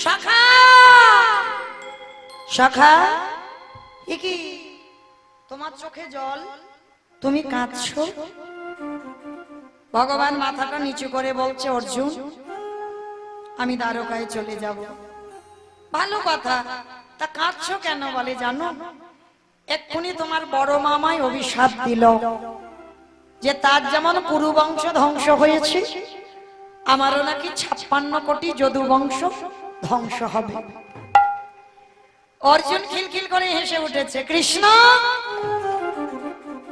শাখা শাখা কি তোমার চোখে জল, তুমি কাঁদছো? ভগবান মাথাটা নিচু করে বলছে, অর্জুন আমি দ্বারকায় চলে যাব। ভালো কথা, তা কাঁদছো কেন? বলে জানো, এক্ষুনি তোমার বড় মামাই অভিশাপ দিল যে তার যেমন কুরু বংশ ধ্বংস হয়েছে, আমারও নাকি 56 কোটি যদু বংশ ধ্বংস হবে। অর্জুন খিলখিল করে হেসে উঠেছে, কৃষ্ণ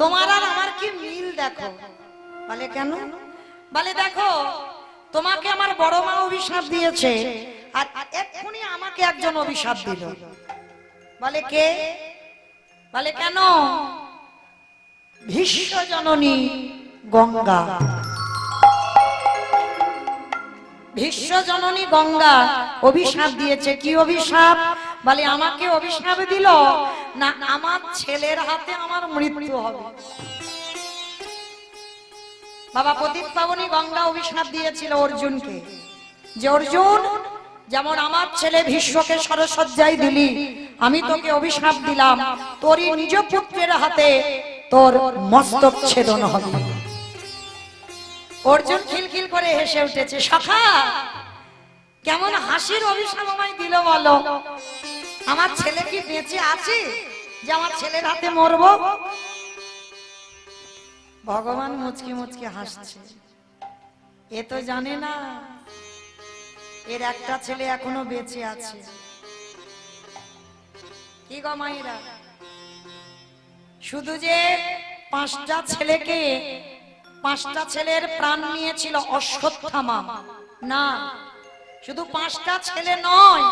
তোমার আর আমার কি মিল দেখো। বলে কেন? বলে দেখো, তোমাকে আমার বড় মা অভিশাপ দিয়েছে, আর এক্ষুনি আমাকে একজন অভিশাপ দিল। বলে কে? বলে কেন? ভীষ্ম জননী গঙ্গা। ভীষ্ম জননী গঙ্গা অভিশাপ দিয়েছে। কি অভিশাপ? বলে আমাকে অভিশাপ দিল না আমার ছেলের হাতে আমার মৃত্যু হবে। বাবা প্রদীপ পাবনী গঙ্গা অভিশাপ দিয়েছিল অর্জুনকে, যে অর্জুন যেমন আমার ছেলে ভীষ্মকে সরসজ্জায় দিলি, আমি তোকে অভিশাপ দিলাম তোরই নিজ পুত্রের হাতে তোর মস্তক ছেদন হবে। অর্জুন খিলখিল করে হেসে উঠেছে, শাখা কেমন হাসির অভিশাপ আমায় দিল বলো? আমার ছেলে কি বেঁচে আছে যে আমার ছেলের হাতে মরবো? ভগবান মুচকি মুচকি হাসছে। এ তো জানে না এর একটা ছেলে এখনো বেঁচে আছে। কি গো মায়েরা, শুধু যে 5টা ছেলেকে, 5টা ছেলের প্রাণ নিয়েছিল অশ্বত্থামা না, শুধু 5টা ছেলে নয়,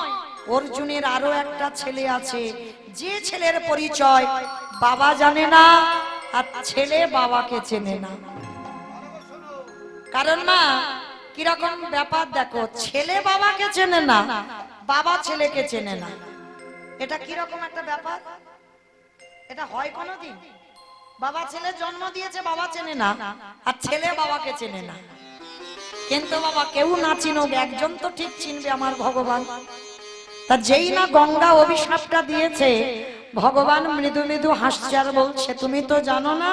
অর্জুনের আরো একটা ছেলে আছে, যে ছেলের পরিচয় বাবা জানে না আর ছেলে বাবাকে চেনে না। কারণ মা কিরকম ব্যাপার দেখো, ছেলে বাবাকে চেনে না, বাবা ছেলেকে চেনে না, এটা কিরকম একটা ব্যাপার? এটা হয় কোনোদিন? বাবা ছেলে জন্ম দিয়েছে, বাবা চেনে না, আর ছেলে বাবাকে চেনে না। কিন্তু বাবা কেউ না চিনুক, একজন তো ঠিক চিনবে, আমার ভগবান। তা যেই না গঙ্গা অভিশাপটা দিয়েছে, ভগবান মৃদু মৃদু হাসছে আর বলছে, তুমি তো জানো না,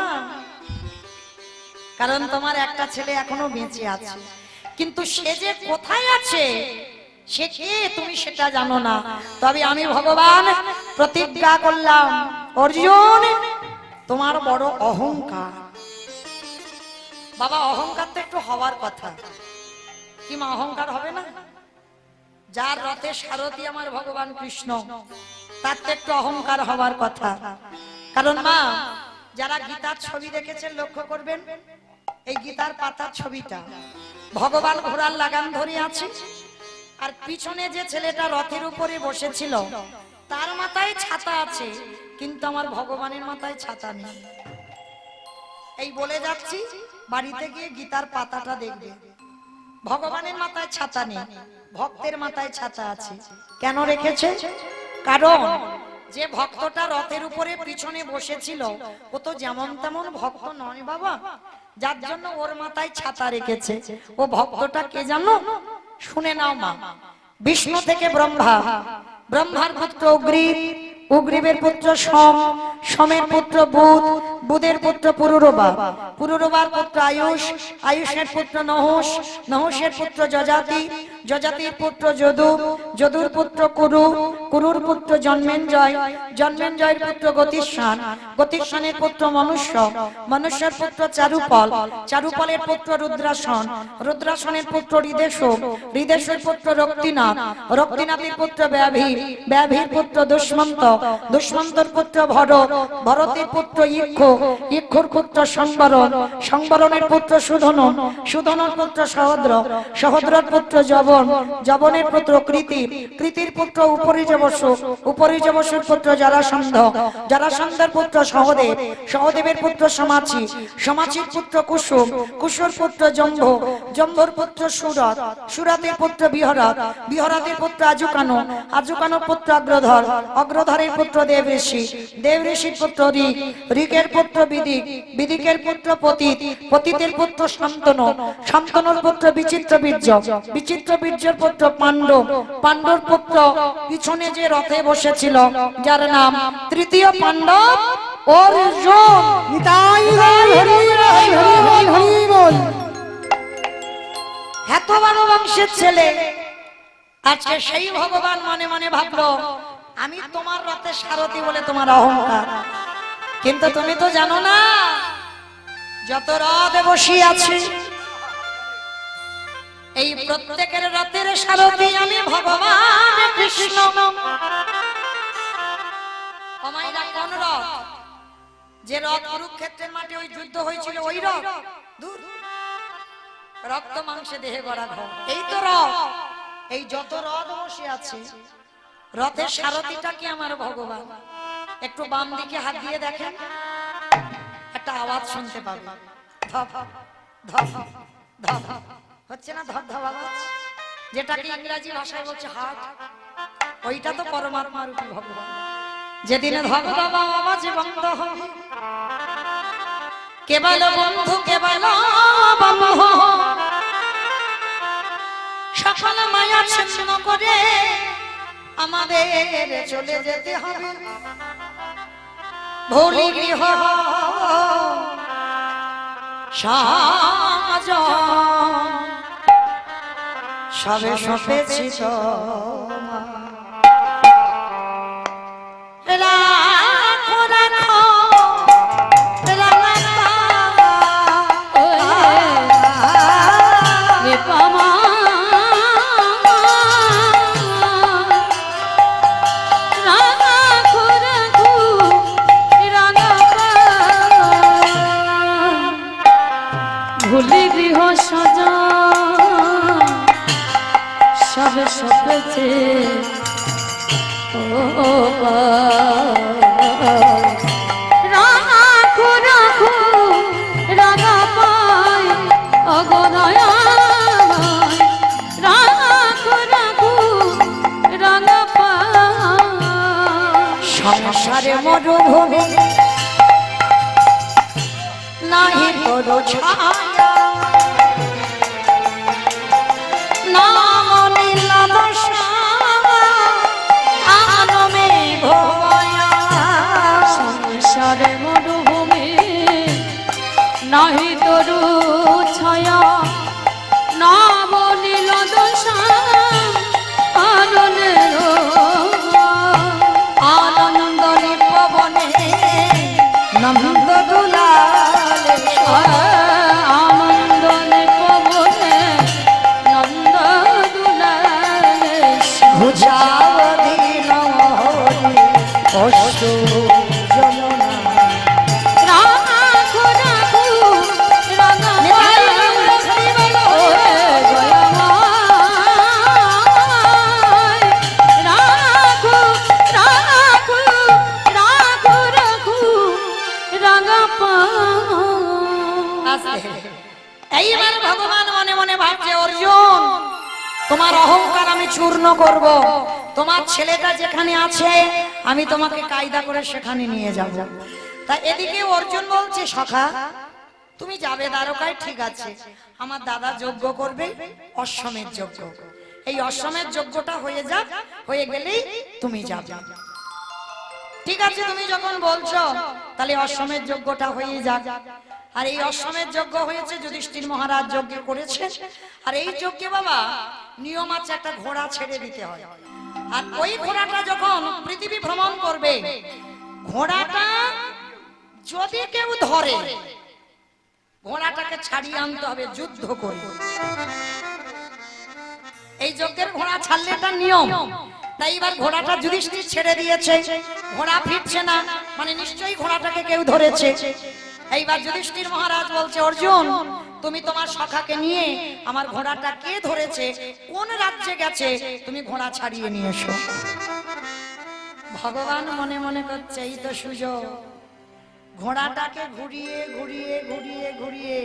কারণ তোমার একটা ছেলে এখনো বেঁচে আছে, কিন্তু সে যে কোথায় আছে, সে কে তুমি সেটা জানো না। তবে আমি ভগবান প্রতিজ্ঞা করলাম, অর্জুন তোমার বড় অহংকার। বাবা অহংকার তো একটু হওয়ার কথা, কি মা অহংকার হবে না? যার রথে সারথি আমার ভগবান কৃষ্ণ, তার তো একটু অহংকার হওয়ার কথা। কারণ মা যারা গীতার ছবি দেখেছেন লক্ষ্য করবেন, এই গীতার পাতার ছবিটা ভগবান ঘোড়ার লাগাম ধরে আছে, আর পিছনে যে ছেলেটা রথের উপরে বসেছিল তার মাথায় ছাতা আছে, কিন্তু আমার ভগবানের মাথায় ছাতা নেই। এই বলে যাচ্ছি, বাড়িতে গিয়ে গীতার পাতাটা দেখবে, ভগবানের মাথায় ছাতা নেই, ভক্তের মাথায় ছাতা আছে। কেন রেখেছে? কারণ যে ভক্তটা রথের উপরে পিছনে বসেছিল ও তো যেমন তেমন ভক্ত নয় বাবা, যার জন্য ওর মাথায় ছাতা রেখেছে। ও ভক্তটা কে জানো? শুনে নাও মা, বিষ্ণু থেকে ব্রহ্মা, ব্রহ্মার পুত্র অগ্রিব, অগ্রিবের পুত্র সোম, সোমের পুত্র বুধ, বুধের পুত্র পুরুরবা, পুরুরবার পুত্র আয়ুষ, আয়ুষের পুত্র নহুষ, নহুষের পুত্র যজাতি, যজাতির পুত্র যদু, যদুর পুত্র কুরু, কুরুর পুত্র জন্মেঞ্জয়, জন্মেঞ্জয়ের পুত্র গতিস্থান, গতিস্থানের পুত্র মনুষ্য, মনুষ্যের পুত্র চারুপল, চারুপলের পুত্র রুদ্রাসন, রুদ্রাসনের পুত্র হৃদেশব, হৃদেশের পুত্র রক্তিনাথ, রক্তিনাথের পুত্র ব্যাভীর, ব্যাভীর পুত্র দুষ্মন্ত, দুষ্মন্তর পুত্র ভরত, ভরতের পুত্র ইক্ষ, ইক্ষুর পুত্র সংবরণ, সংবরণের পুত্র সুধনন, সুধনের পুত্র সহদ্র, সহদ্রের পুত্র জবন, জবনের পুত্র কৃতি, কৃতির পুত্র উপরিজ বসু, উপরিজ বসুর পুত্র জরাসন্ধ, জরাসন্ধের পুত্র সহদেব, সহদেবের পুত্র সমাচি, সমাচির পুত্র কুসুম, কুসুর পুত্র জম্ভ, জম্ভর পুত্র সুরত, সুরতের পুত্র বিহরত, বিহরতের পুত্র আজুকানো, আজুকানোর পুত্র অগ্রধর, অগ্রধরের পুত্র দেবঋষি, দেবঋষির পুত্র ঋক, ঋকের পুত্র বিদিক, বিদিকের পুত্র পতিত, পতিতের পুত্র শান্তনু, শান্তনুর পুত্র বিচিত্র বীর্য, বিচিত্র বীর্যের পুত্র পাণ্ডব, পাণ্ডব পুত্র পিছনে যে রথে বসেছিল যার নাম তৃতীয় পাণ্ডব অর্জুন। এত বড় বংশের ছেলে আজকে সেই ভগবান মনে মনে ভাবলো আমি তোমার রথে সারথি বলে তোমার অহংকার, কিন্তু তুমি তো জানো না যত রথে বসিয়ে আছে এই প্রত্যেকের রথের সারথি আমি ভগবান কৃষ্ণ। আমাইরা কোন রথ? যে রথ কুরুক্ষেত্রের মাঠে ওই যুদ্ধ হয়েছিল ওই রথ? দূর, রক্ত মাংসে দেহে গড়া ঘর এই তো রথ। এই যত রথ বসে আছে রথের সারথিটা কি আমার ভগবান। একটু বাম দিকে হাত দিয়ে দেখেন, একটা আওয়াজ শুনতে পাবে, ধপ ধপ ধপ হচ্ছে না? ধপ ধপ আওয়াজ, যেটাকে ইংরেজি ভাষায় বলছে হার্ট, ওইটা তো পরমাত্মা রূপী ভগবান। যেদিন ধপ ধপ আওয়াজ বন্ধ হবে কেবল বন্ধু কেবল বন্ধু সকল মায়া ছিন্ন করে আমাদের চলে যেতে হবে ভোলি গৃহ সাজ সবে সপেছি তো রাখো রাখো ভুলি গৃহ সাজা সবে সপেছে রাখো রাখো রাগা পাই অগদয়া রাখো রাখো রাগা পাই সংসারে মরুভূমি নাহি তোর ছায়া নাম নীলাভ আনমে ভয়া সংসারে মরুভূমি নাহি তরু ছায়া নাম নীল দশা আনন্দের আনন্দ নিপবনে নন্দ দুলালে আনন্দ নিপবনে নন্দ দুলালে ভুজাবধীন হরি অস্তু যমুনা রাখো রাখো রাঙা রাখো রাখো রাখো রাখো রাঙা পা। এইবার ভগবান মনে মনে ভাবছে অর্জুন তোমার অহংকার আমি চূর্ণ করব, তোমার ছেলেটা যেখানে আছে আমি তোমাকে কায়দা করে সেখানে নিয়ে যাব। তা এদিকে অর্জুন বলছে সখা তুমি যাবে দ্বারকায়, ঠিক আছে, আমার দাদা যজ্ঞ করবে অশ্বমেধ যজ্ঞ, এই অশ্বমেধ যজ্ঞটা হয়ে যাক, হয়ে গেলেই তুমি যাবে। ঠিক আছে, তুমি যখন বলছো তাহলে অশ্বমেধ যজ্ঞটা হয়ে যাক। আর এই অশ্বমেধ যজ্ঞ হয়েছে, যুধিষ্ঠির মহারাজ যজ্ঞ করেছে। আর এই যজ্ঞে বাবা নিয়ম আছে, একটা ঘোড়া ছেড়ে দিতে হয়। আর ওই ঘোড়াটা যখন পৃথিবী ভ্রমণ করবে, ঘোড়াটা যদি কেউ ধরে ঘোড়াটাকে ছাড়িয়ে আনতে হবে যুদ্ধ করে। এই যজ্ঞের ঘোড়া ছাড়লে এটা নিয়ম। তাই এবার ঘোড়াটা যুধিষ্ঠির ছেড়ে দিয়েছে, ঘোড়া ফিরছে না, মানে নিশ্চয়ই ঘোড়াটাকে কেউ ধরেছে। এইবার যুধিষ্ঠির মহারাজ বলছে অর্জুন তুমি তোমার সখাকে নিয়ে আমার ঘোড়াটা কে ধরেছে, কোন রাজ্যে গেছে, তুমি ঘোড়া ছাড়িয়ে নিয়ে এসো। ভগবান মনে মনে করছে এই তো সুযোগ, ঘোড়াটাকে ঘুরিয়ে ঘুরিয়ে ঘুরিয়ে ঘুরিয়ে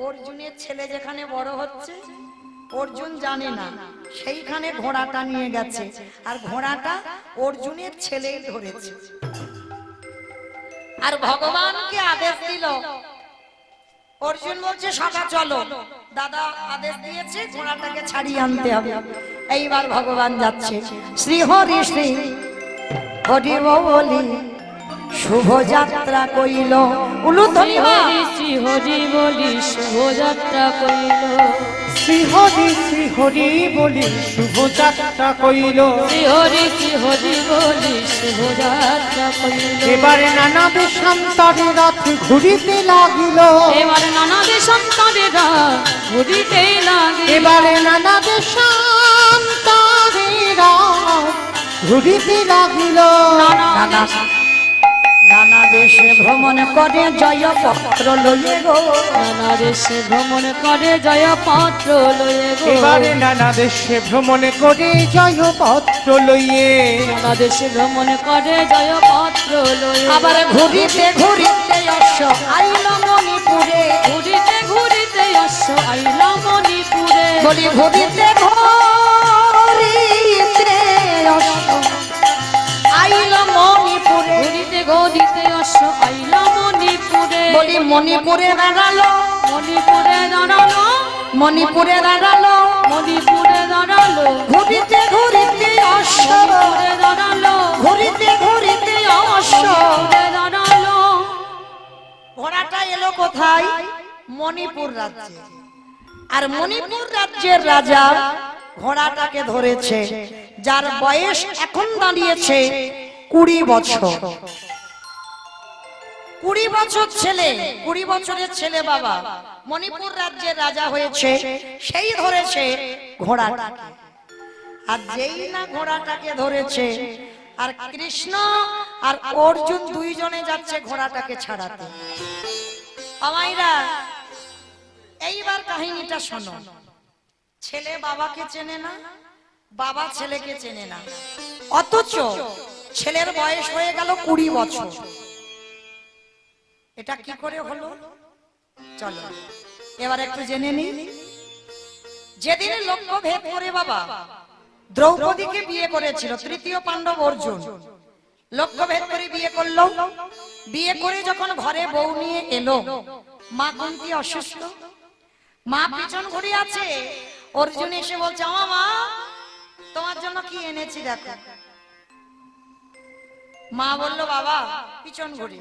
অর্জুনের ছেলে যেখানে বড় হচ্ছে, অর্জুন জানে না, সেইখানে ঘোড়াটা নিয়ে গেছে, আর ঘোড়াটা অর্জুনের ছেলেই ধরেছে। আর ভগবানকে আদেশ দিল, অর্জুন বলছে সখা চলো, দাদা আদেশ দিয়েছে ঘোড়াটাকে ছাড়িয়ে আনতে হবে। এইবার ভগবান যাচ্ছে, শ্রী হরি শ্রী হরি বলি শুভ যাত্রা কইল, উলুধ্বনি মা। শ্রী হরি বলি শুভযাত্রা কইল, শ্রী হরি বলি শুভযাত্রা কইল। শ্রী হরি বলি শুভযাত্রা কইল। এবারে নানা দেশান্তরে রথ ঘুরিতে লাগিল। এবার নানা দেশান্তরে রথ ঘুরিতে লাগিল। এবারে নানা দেশান্তরে রথ ঘুরিতে লাগিল। নানা দেশে ভ্রমণ করে জয় পত্র লইয়ে গো, নানা দেশে ভ্রমণ করে জয় পাত্র লয়ে গো। এবারে নানা দেশে ভ্রমণ করে জয়পত্র লইয়ে। নানা দেশে ভ্রমণ করে জয় পাত্র লয়ে। আবার ঘুরিতে ঘুরিতে অশ্ব আইল মণিপুরে, ঘুরিতে ঘুরিতে অশ্ব আইলা মণিপুরে। বলি ঘুরিতে ঘুরিতে অশ্ব আইল মণিপুরে, ঘুরিতে ঘুরিতে অশ্ব আইলা মণিপুরে। বলি মণিপুরে দাঁড়ালো, মণিপুরে দাঁড়ালো, মণিপুরে দাঁড়ালো, মণিপুরে দাঁড়ালো। ঘুরিতে ঘুরিতে অশ্ব, মণিপুরে দাঁড়ালো, ঘুরিতে ঘুরিতে অশ্ব। মণিপুরে দাঁড়ালো। ঘোড়াটা এলো কোথায়? মণিপুর রাজ্যে। আর মণিপুর রাজ্যের রাজা ঘোড়াটাকে ধরেছে, যার বয়স এখন দাঁড়িয়েছে 20 বছর। 20 বছর ছেলে, 20 বছরের ছেলে বাবা মণিপুর রাজ্যের রাজা হয়েছে, সেই ধরেছে ঘোড়াটাকে। আর যেই না ঘোড়াটাকে ধরেছে, আর কৃষ্ণ আর অর্জুন দুইজনে যাচ্ছে ঘোড়াটাকে ছাড়াতে। আমাইরা এইবার কাহিনীটা শোনো। ছেলে বাবাকে চেনে না, বাবা ছেলেকে চেনে না, অথচ ছেলের বয়স হয়ে গেল 20 বছর। এটা কি করে হলো? চলো এবার একটু জেনে নিই। যেদিন লক্ষ্য ভেদ করে বাবা দ্রৌপদীকে বিয়ে করেছিল তৃতীয় পাণ্ডব অর্জুন, লক্ষ্য ভেদ করে বিয়ে করলো। বিয়ে করে যখন ঘরে বউ নিয়ে এলো, মা কুন্তি অসুস্থ, মা পিছন ঘুরে আছে। অর্জুন এসে বলছে, আমার মা তোমার জন্য কি এনেছি দেখো। মা বলল বাবা, পিছন ঘুরে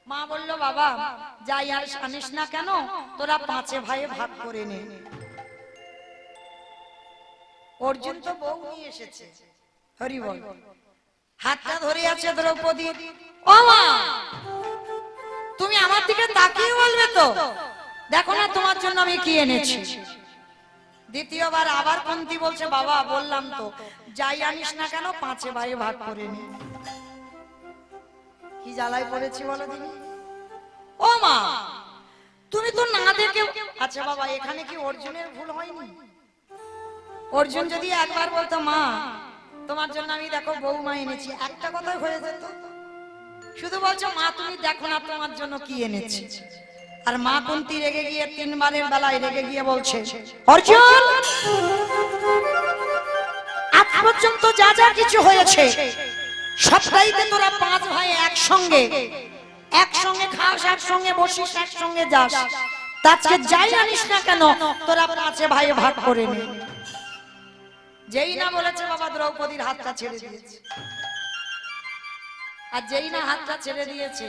মা বলল বাবা যাই আর আনিস না কেন, তোরা 5 ভাইয়ে ভাগ করে নে। অর্জুন তো বউ নিয়ে এসেছে, হরি বল। হাতটা ধরে আছে দ্রৌপদী, ও মা তুমি আমার দিকে তাকিয়ে বলবে তো, দেখো না তোমার জন্য আমি কি এনেছি। দ্বিতীয়বার আবার কুন্তি বলছে, বাবা বললাম তো যাই আনিস না কেন 5 ভাইয়ে ভাগ করে নে। কি জ্বালায় পড়েছি বলো দিনি। ও মা তুমি তো না দেখে, আচ্ছা বাবা এখানে কি অর্জুনের ভুল হয়নি? অর্জুন যদি একবার বলতো মা তোমার জন্য আমি দেখো বৌমা এনেছি, একটা কথাই হয়ে যেত। শুধু বলছো মা তুমি দেখো না তোমার জন্য কি এনেছি। আর মা কুন্তি রেগে গিয়ে 3 বারের বেলায় রেগে গিয়ে বলছে, অর্জুন আজ পর্যন্ত যা যা কিছু হয়েছে সবটাইতে তোরা 5 ভাই একসঙ্গে খাস, একসঙ্গে বসিস, একসঙ্গে যাস। আজকে যাই আনিস না কেন তোরা 5 ভাই ভাগ করে নে। যেই না বলেছে বাবা দ্রৌপদীর হাতটা ছেড়ে দিয়েছে। আর যেই না হাতটা ছেড়ে দিয়েছে,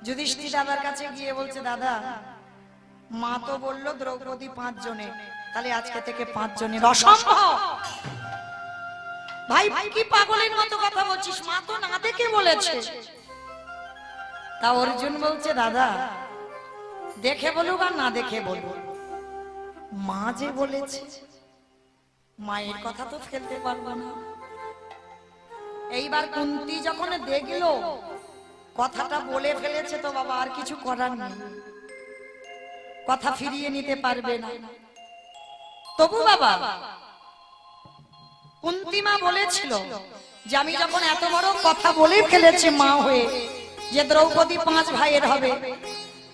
যুধিষ্ঠির দাদার কাছে গিয়ে বলছে, দাদা মা তো বললো দ্রৌপদী 5 জনে, তাহলে আজকে থেকে 5 জনের। অসম্ভব ভাই, কি পাগলের মতো কথা বলছিস, মা তো না দেখে বলেছে। তা অর্জুন বলছে, দাদা দেখে বলুক আর না দেখে বলুক, মা যে বলেছে, মায়ের কথা তো ফেলতে পারবো না। এইবার কুন্তি যখন দেখলো কথাটা বলে ফেলেছে, তো বাবা আর কিছু করার নেই, কথা ফিরিয়ে নিতে পারবে না। তবু বাবা কুন্তি মা বলেছিল যে আমি যখন এত বড় কথা বলে ফেলেছি মা হয়ে যে দ্রৌপদী 5 ভাইয়ের হবে,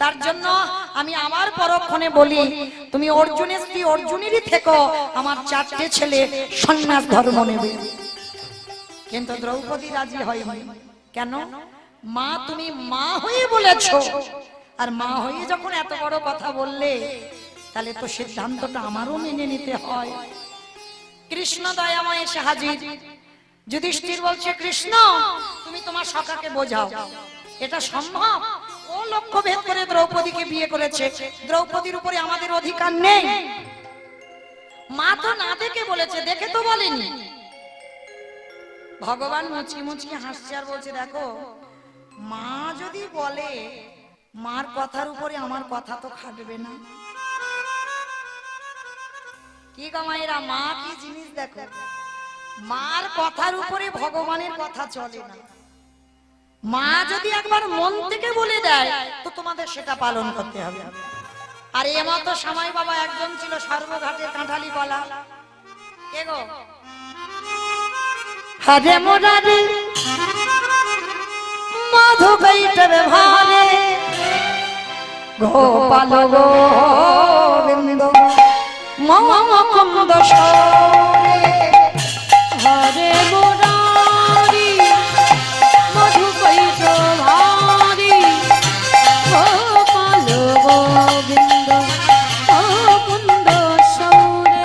তার জন্য আমি আমার পরক্ষণে বলি তুমি অর্জুনের স্ত্রী অর্জুনেরই থেকো, আমার 4টে ছেলে সন্ন্যাস ধর্ম নেবে। কিন্তু দ্রৌপদী রাজি হয়নি। কেন? মা তুমি মা হয়ে বলেছো, আর মা হয়ে যখন এত বড় কথা বললে তাহলে তো সিদ্ধান্তটা আমারও মেনে নিতে হয়। কৃষ্ণ দয়াময় এসে হাজির। যুধিষ্ঠির বলছে কৃষ্ণ তুমি তোমার সখাকে বোঝাও, এটা সম্ভব? ও লক্ষ্য ভেদ করে দ্রৌপদীকে বিয়ে করেছে, দ্রৌপদীর উপরে আমাদের অধিকার নেই। মা তো না দেখে বলেছে, দেখে তো বলেনি। ভগবান মুচকি মুচকি হাসছে আর বলছে দেখো মা যদি বলে মার কথার উপরে আমার কথা তো খাটবে না। কি গো মায়েরা, মা কি জিনিস দেখো, মার কথার উপরে ভগবানের কথা চলে না। মা যদি একবার মন থেকে বলে দেয় তো তোমাদের সেটা পালন করতে হবে। আর এ মতো সময় বাবা একজন ছিল সর্বঘাটের কাঁঠালি বলা, কে গো? হরে মোরারি মধু বৈঠবে ভারে গোপাল গোবিন্দ মমকুন্দ সরে। হরে মুরারি মধু কৈশ ভারি গোপাল গোবিন্দ মুকুন্দ সৌরে।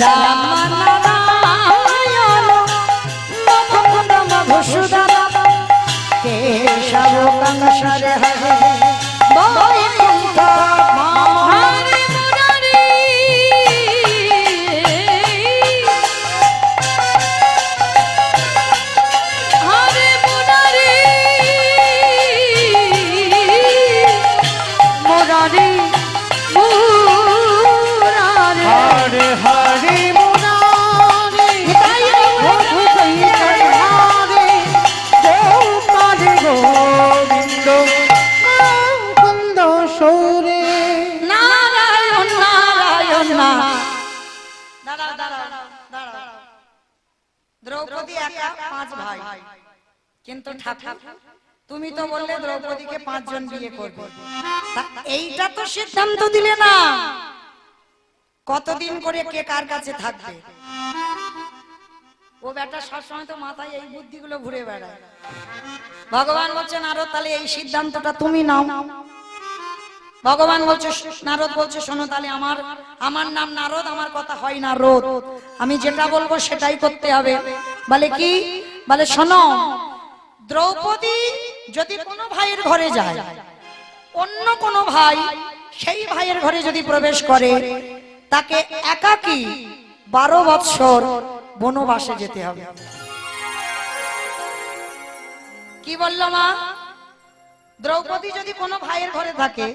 রাম নারায়ণ মুকুন্দ মধুসূদন কেশব কংসরে হরে বৈকুণ্ঠ হরে মুরারি হরে মুরারি মুরারি মুরারি হরে হরে মুরারি মধু কৈশ ভারে গোপাল গোবিন্দ মুকুন্দ সৌরে। নারায়ণ নারায়ণ না। দাঁড়াও দাঁড়াও দাঁড়াও। দ্রৌপদী একা 5 ভাই, কিন্তু ঠাকুর তুমি তো বললে দ্রৌপদীকে 5 জন বিয়ে করবে। তা এইটা তো সিদ্ধান্ত দিলে না কতদিন করে কে কার কাছে থাকবে। ও বেটা সবসময় তো মাথায় এই বুদ্ধিগুলো ঘুরে বেড়ায়। ভগবান বলছেন নারদ তাহলে এই সিদ্ধান্তটা তুমি নাও। ভগবান বলছে নারদ বলছে শোনো তাহলে আমার নাম নারদ, আমার কথা হয় না রোদ, আমি যেটা বলবো সেটাই করতে হবে। বলে কি? বলে শোনো দ্রৌপদী যদি কোনো ভাইয়ের ঘরে যায়, অন্য কোনো ভাই সেই ভাইয়ের ঘরে যদি প্রবেশ করে তাকে একাকী 12 বৎসর বনবাসে যেতে হবে। কি বললো মা? দ্রৌপদী যদি কোনো ভাইয়ের ঘরে থাকে,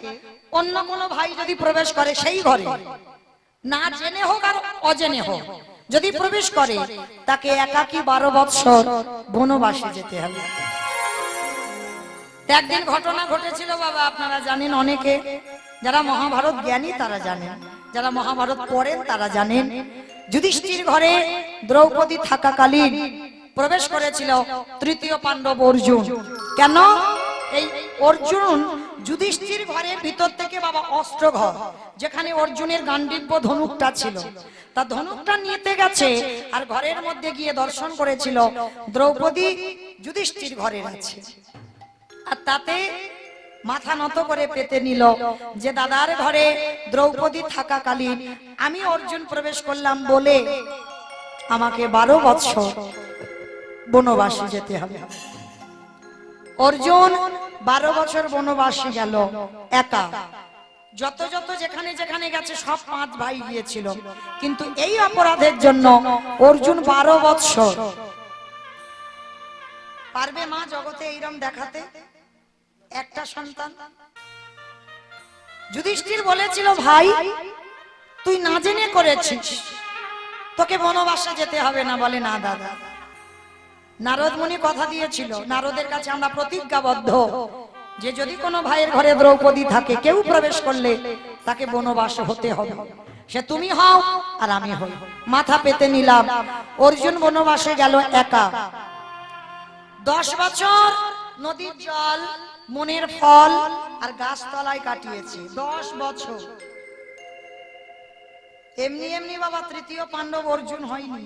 অন্য কোনো ভাই যদি প্রবেশ করে সেই ঘরে, না জেনে হোক আর অজেনে হোক, যদি প্রবেশ করে তাকে একাকী 12 বৎসর বনবাসে যেতে হবে। একদিন ঘটনা ঘটেছিল বাবা, আপনারা জানেন, অনেকে যারা মহাভারত জ্ঞানী তারা জানেন, যারা মহাভারত পড়েন তারা জানেন। যুধিষ্ঠির ঘরে দ্রৌপদী থাকাকালীন প্রবেশ করেছিল তৃতীয় পাণ্ডব অর্জুন। কেন? এই অর্জুন যুধিষ্ঠির ঘরের ভিতর থেকে বাবা অস্ত্র ঘর, যেখানে অর্জুনের গান্ডীব্য ধনুকটা ছিল, তা ধনুকটা নিতে গেছে আর ঘরের মধ্যে গিয়ে দর্শন করেছিল দ্রৌপদী যুধিষ্ঠির ঘরে আছে। আর তাতে মাথা নত করে পেতে নিল যে দাদার ঘরে দ্রৌপদী থাকাকালীন আমি অর্জুন প্রবেশ করলাম বলে আমাকে 12 বৎসর বনবাসে যেতে হবে। অর্জুন 12 বছর বনবাসে গেল একা। যত যত যেখানে যেখানে গেছে সব 5 ভাই গিয়েছিল, কিন্তু এই অপরাধের জন্য অর্জুন 12 বৎসর। পারবে মা জগতে এইরকম দেখাতে একটা সন্তান? যুধিষ্ঠির বলেছিল ভাই তুই না জেনে করেছিস, তোকে বনবাসে যেতে হবে না। বলে না দাদা, নারদ মুনি কথা দিয়েছিল, নারদের কাছে আমরা প্রতিজ্ঞাবদ্ধ যে যদি কোনো ভাইয়ের ঘরে দ্রৌপদী থাকে, কেউ প্রবেশ করলে তাকে বনবাস হতে হবে। সে তুমি হও আর আমি হই। মাথা পেতে নিলাম। অর্জুন বনবাসে গেল একা। 10 বছর নদীর জল, মনের ফল আর গাছতলায় কাটিয়েছে। 10 বছর। এমনি এমনি বাবা তৃতীয় পাণ্ডব অর্জুন হয়নি।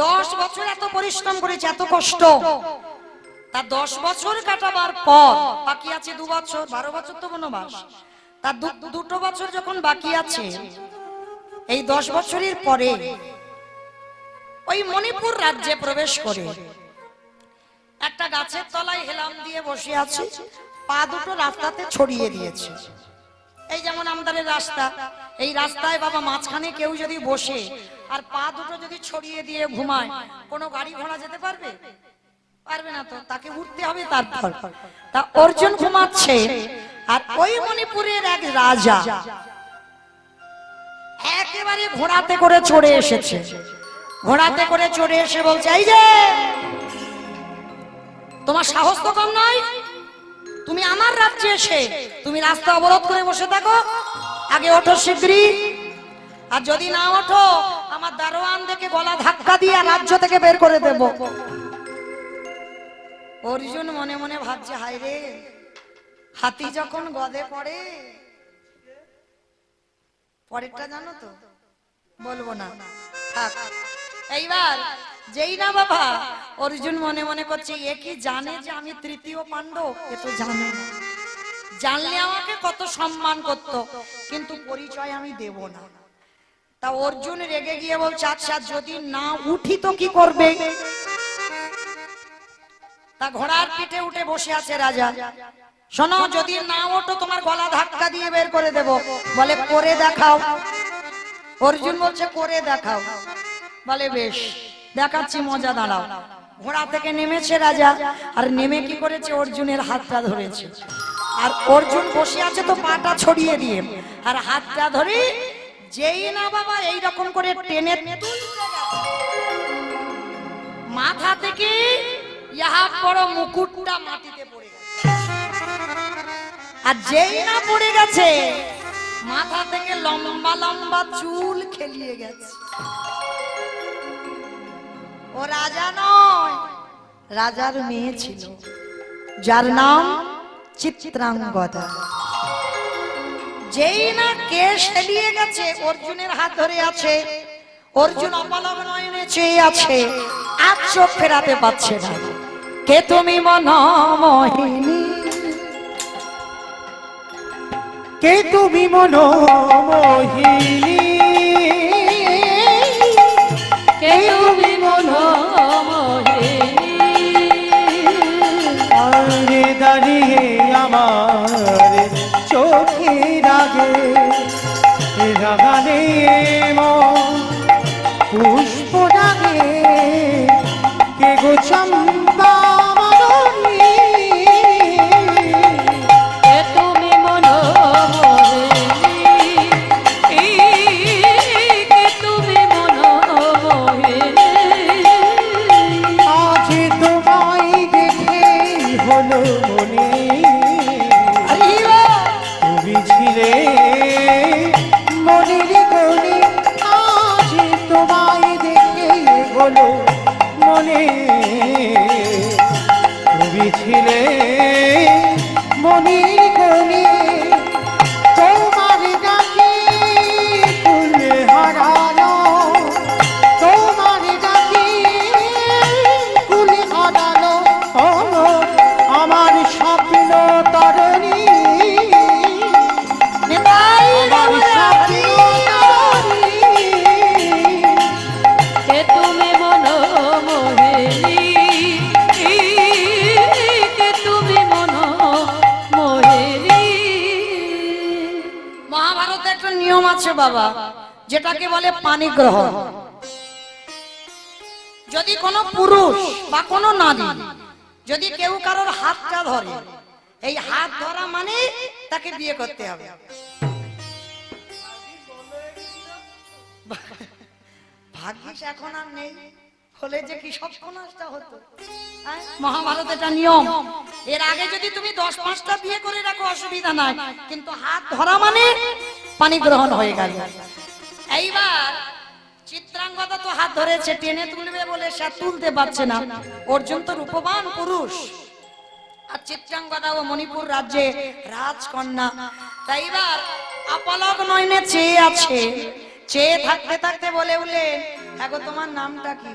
10 বছর এত পরিশ্রম করেছে, এত কষ্ট। তা 10 বছর কাটাবার পর বাকি আছে 2 বছর, 12 বছর তো বনবাস। তার 2 বছর যখন বাকি আছে, এই 10 বছরের পরে ওই মণিপুর রাজ্যে প্রবেশ করে একটা গাছের তলায় হেলাম দিয়ে বসে আছে, পা দুটো রাস্তাতে ছড়িয়ে দিয়েছে। এই যেমন আমাদের রাস্তা, এই রাস্তায় বাবা মাঝখানে কেউ যদি বসে আর পা দুটো যদি ছড়িয়ে দিয়ে ঘুমায়, কোনো গাড়ি ঘোড়া যেতে পারবে? পারবে না তো, তাকে উঠতে হবে। তারপর তা অর্জুন ঘুমাচ্ছে, আর ওই মণিপুরের এক রাজা একেবারে ঘোড়াতে করে চড়ে এসেছে। ঘোড়াতে করে চড়ে এসে বলছে, এই যে তোমার সাহস তো কম নয়, তুমি আমার রাজ্যে এসে তুমি রাস্তা অবরোধ করে বসে থাকো। আগে ওঠো শিগগিরই, আর যদি না ওঠো আমার দারোয়ান দেখে গলা ধাক্কা দিয়ে রাজ্য থেকে বের করে দেব। অর্জুন মনে মনে ভাবছে, হায় রে, হাতি যখন গদে পড়ে, পরেরটা জানো তো, বলবো না, থাক। এইবার যেই না বাবা অর্জুন মনে মনে করছে, এ কি জানে যে আমি তৃতীয় পাণ্ডব? এ তো জানে না। জানলে আমাকে কত সম্মান করত, কিন্তু পরিচয় আমি দেব না। তা অর্জুন রেগে গিয়ে বলছে, আচ্ছা যদি না উঠি তো কি করবে? তা ঘোড়ার পিঠে উঠে বসে আছে রাজা। শোনো, যদি না ওঠো তোমার গলা ধাক্কা দিয়ে বের করে দেব। বলে করে দেখাও। অর্জুন বলছে করে দেখাও। বলে বেশ, দেখাচ্ছি, মজা, দাঁড়াও। ঘোড়া থেকে নেমেছে রাজা, আর নেমে কি করেছে, অর্জুনের হাতটা ধরেছে। আর অর্জুন বসে আছে তো পাটা ছড়িয়ে দিয়ে, আর হাতটা ধরে যেই না বাবা এইরকম করে টেনে তুলতে গেছে, মাথা থেকে ইহা বড় মুকুটটা মাটিতে পড়ে গেছে। আর যেই না পড়ে গেছে, মাথা থেকে লম্বা লম্বা চুল খেলিয়ে গেছে। ও রাজা নয়, রাজার মেয়ে ছিল, যার নাম চিত্রাঙ্গদা। যেই না কেশ খেলিয়ে গেছে, অর্জুনের হাত ধরে আছে। অর্জুন অপলক নয়নে চেয়ে আছে, আর চোখ ফেরাতে পারছে না। কে তুমি মনোমোহিনী, কে তুমি মনোমোহিনী, কে তুমি মনোমোহিনী, আরে দাঁড়িয়ে আমার চোখের আগে রাগানে মন পুষ্প রাগে, কে গো চম্পা মাধবী, কে তুমি মনোমোহিনী, কে তুমি মনোমোহিনী, আজ তোমায় দেখে হলো মনে, তুমি ছিলে মনের কোণে, আজ তোমায় দেখে হলো মনে, তুমি ছিলে মনের কোণে। তোমার ডাকে ফুল হারালো, তোমার ডাকে ফুল হারালো, আমার স্বপ্ন তরণী, আমার স্বপ্ন তরণী। কে তুমি মনোমোহিনী, কে তুমি মনোমোহিনী। মহাভারতে একটা নিয়ম আছে বাবা, যেটাকে বলে পাণিগ্রহ। যদি কোনো পুরুষ বা কোনো নারী যদি কেউ কারোর হাতটা ধরে, এই হাত ধরা মানে তাকে বিয়ে করতে হবে। ভাগ্যিস এখন আর নেই, হলে যে কি সর্বনাশটা হতো। মহাভারত এটা নিয়ম। এর আগে যদি তুমি 10-5টা বিয়ে করে রাখো অসুবিধা নাই, কিন্তু হাত ধরা মানে পানি গ্রহণ হয়ে গেল। এইবার চিত্রাঙ্গদা তো হাত ধরেছে, টেনে তুলবে বলে সে তুলতে পারছে না। অর্জুন তো রূপবান পুরুষ, আর চিত্রাঙ্গদা ও মণিপুর রাজ্যে রাজকন্যা। তাই এবার আপলক নয়নে চেয়ে আছে, চেয়ে থাকতে থাকতে বলে উঠলেন, এখন তোমার নামটা কি?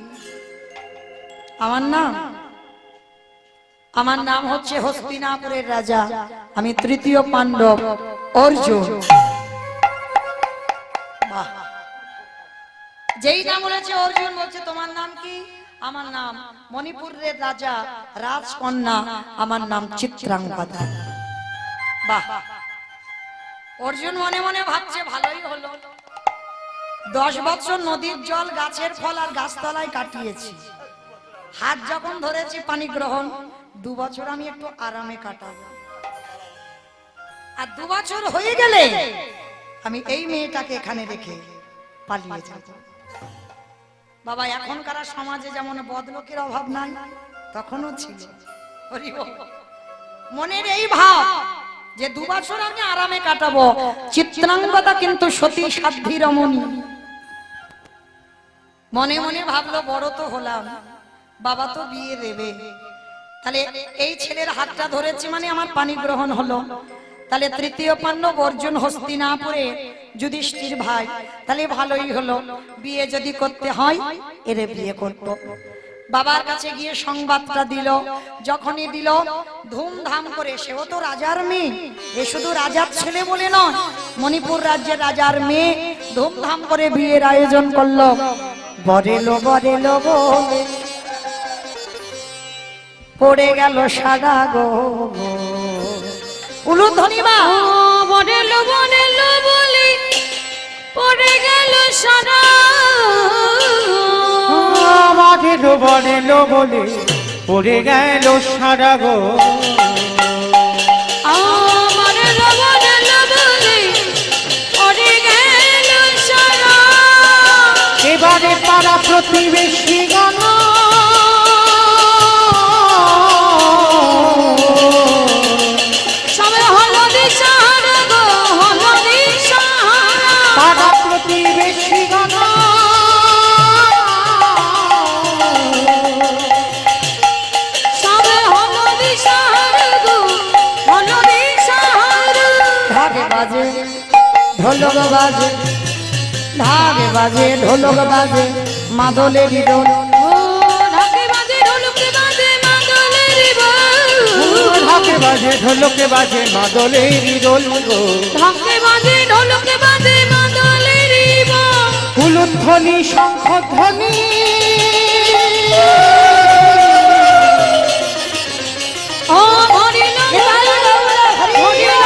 আমার নাম হচ্ছে হস্তিনাপুরের রাজা, আমি তৃতীয় পাণ্ডব অর্জুন। বাহ! যেই নাম বলেছে অর্জুন, বলছে তোমার নাম কি? আমার নাম মণিপুরের রাজা রাজকন্যা, আমার নাম চিত্রাঙ্গদা। বাহ! অর্জুন মনে মনে ভাবছে ভালোই হলো, 10 বছর নদীর জল, গাছের ফল আর গাছতলায় কাটিয়েছি, হাত যখন ধরেছি পানি গ্রহণ, 2 বছর আমি একটু আরামে কাটাবো, আর 2 বছর হয়ে গেলে আমি এই মেয়েটাকে এখানে রেখে পালিয়ে যাব। বাবা, এখনকার সমাজে যেমন বদলোকের অভাব নাই, তখনও ছিল। হরি বল। মনের এই ভাব যে 2 বছর আমি আরামে কাটাবো। চিত্রাঙ্গদা কিন্তু সতী সাধ্বী রমণী, মনে মনে ভাবলো বড় তো হলাম, বাবা তো বিয়ে দেবে, তাহলে এই ছেলের হাতটা ধরেছি মানে আমার পানি গ্রহণ হলো, তাহলে তৃতীয় পাণ্ডব অর্জুন হস্তিনাপুরে যুধিষ্ঠির ভাই, তাহলে ভালোই হলো, বিয়ে যদি করতে হয় এরে বিয়ে করব। বাবার কাছে গিয়ে সংবাদটা দিল, যখনই দিল ধুমধাম করে, সেও তো রাজার মেয়ে, এ শুধু রাজার ছেলে বলে নয়, মণিপুর রাজ্যের রাজার মেয়ে, ধুমধাম করে বিয়ের আয়োজন করলো। বরেলো বরেলো বলে পড়ে গেল সাদা গো উলুধ্বনি মা। বনেলো বনেলো বলে পড়ে গেল সারা, বনেলো বনেলো বলে পড়ে গেল সারা গো। বনেলো বনেলো বলে পড়ে গেল সারা, এবারে পাড়া প্রতিবেশী গণ সবে হলো দিশাহারা গো, হলো দিশাহারা, পাড়া প্রতিবেশী গণ সবে হলো দিশাহারা গো, হলো দিশাহারা। ঢাকে বাজে ঢোলক বাজে, ঢাকে বাজে ঢোলক বাজে, মাদলেরই দোল। ঢাকে বাজে ঢোলকে বাজে মাদলের বল, ঢাকে বাজে ঢোলকে বাজে মাদলেরই দোল গো। ঢাকে বাজে ঢোলকে বাজে মাদলের বল, উলুধ্বনি শঙ্খধ্বনি ও হরিল হরিল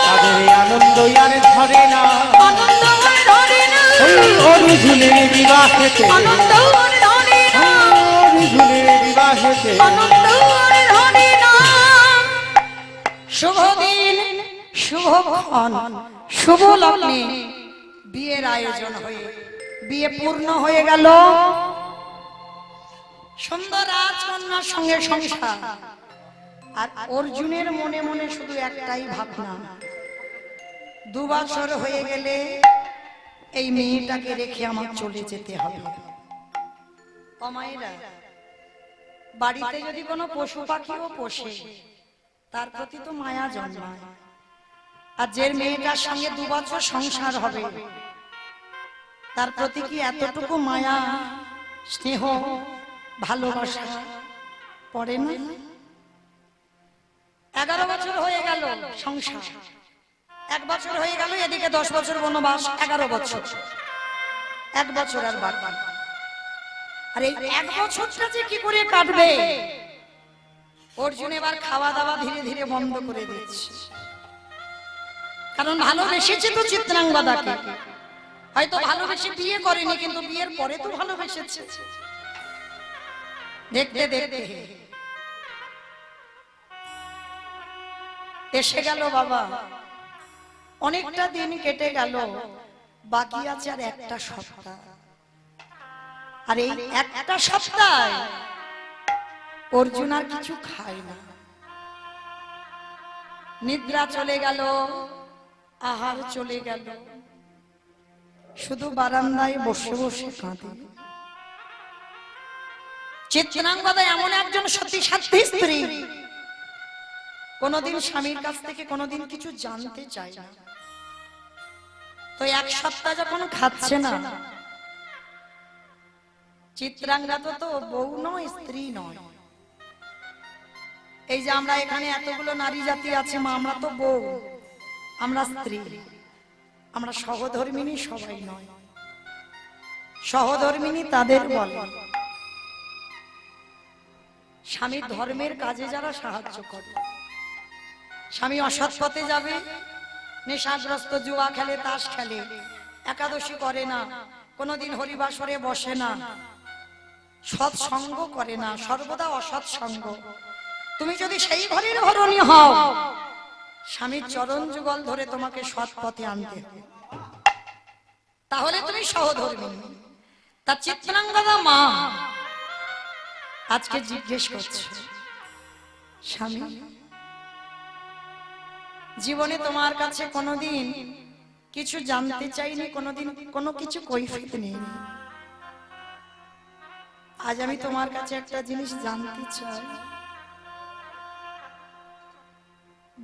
তাদের আনন্দ আর ধরে না, আনন্দ আর ধরে না, ওই অর্জুনের বিবাহেতে, আনন্দ আর ধরে না, অর্জুনের বিবাহেতে আনন্দ আর ধরে না। শুভ দিন, শুভক্ষণ, শুভ লগ্নে বিয়ের আয়োজন হয়ে বিয়ে পূর্ণ হয়ে গেল। সুন্দর রাজকন্যার সঙ্গে সংসার, আর অর্জুনের মনে মনে শুধু একটাই ভাবনা, 2 বছর হয়ে গেলে এই মেয়েটাকে রেখে আমার চলে যেতে হবে। অমায়েরা, বাড়িতে যদি কোনো পশু পাখিও পোষে, তার প্রতি তো মায়া জন্মায়, আর যে মেয়েটার সঙ্গে 2 বছর সংসার হবে, তার প্রতি কি এতটুকু মায়া স্নেহ ভালোবাসা পড়ে না? 11 বছর হয়ে গেল সংসার, 1 বছর হয়ে গেল, এদিকে 10 বছর বনবাস, 11 বছর, 1 বছর আর বাকি। আর এই 1 বছরটা যে কি করে কাটবে, অর্জুন এবার খাওয়া দাওয়া ধীরে ধীরে বন্ধ করে দিচ্ছে, কারণ ভালোবেসেছে তো চিত্রাঙ্গদাকে, হয়তো ভালোবেসে বিয়ে করেনি, কিন্তু বিয়ের পরে তো ভালোবেসেছে। দেখতে দেখতে এসে গেল বাবা, অনেকটা দিন কেটে গেল, বাকি আছে আর 1টা সপ্তাহ। আর এই 1টা সপ্তাহ অর্জুন আর কিছু খায় না, নিদ্রা চলে গেল, আহার চলে গেল, শুধু বারান্দায় বসে বসে কাঁদে। চিত্রাঙ্গদা এমন একজন সতী সাধ্বী স্ত্রী, কোনদিন স্বামীর কাছ থেকে কোনদিন কিছু জানতে চায় না। তো এক সপ্তাহ যখন খাচ্ছে না, চিত্রাঙ্গদা তো বউ নয়, স্ত্রী নয়। এই যে আমরা এখানে এতগুলো নারী জাতি আছে মা, আমরা তো বউ, আমরা স্ত্রী, আমরা সহধর্মিণী সবাই নয়। সহধর্মিণী তাদের বলে স্বামীর ধর্মের কাজে যারা সাহায্য করে। স্বামী অসৎ পথে যাবে, নেশাগ্রস্ত, জুয়া খেলে, তাস খেলে, একাদশী করে না, কোনোদিন হরিবাসরে বসে না, সৎসঙ্গ করে না, সর্বদা অসৎ সঙ্গ। তুমি যদি সেই ঘরের ধরনী হও, স্বামীর চরণ যুগল ধরে তোমাকে সৎ পথে আনতে হবে, তাহলে তুমি সহধর্মিণী। তা চিত্রাঙ্গদা মা আজকে জিজ্ঞেস করছে, স্বামী জীবনে তোমার কাছে কোনোদিন কিছু জানতে চাইনি, কোনোদিন কোনো কিছু কৈফিয়ত নেই। আজ আমি তোমার কাছে একটা জিনিস জানতে চাই,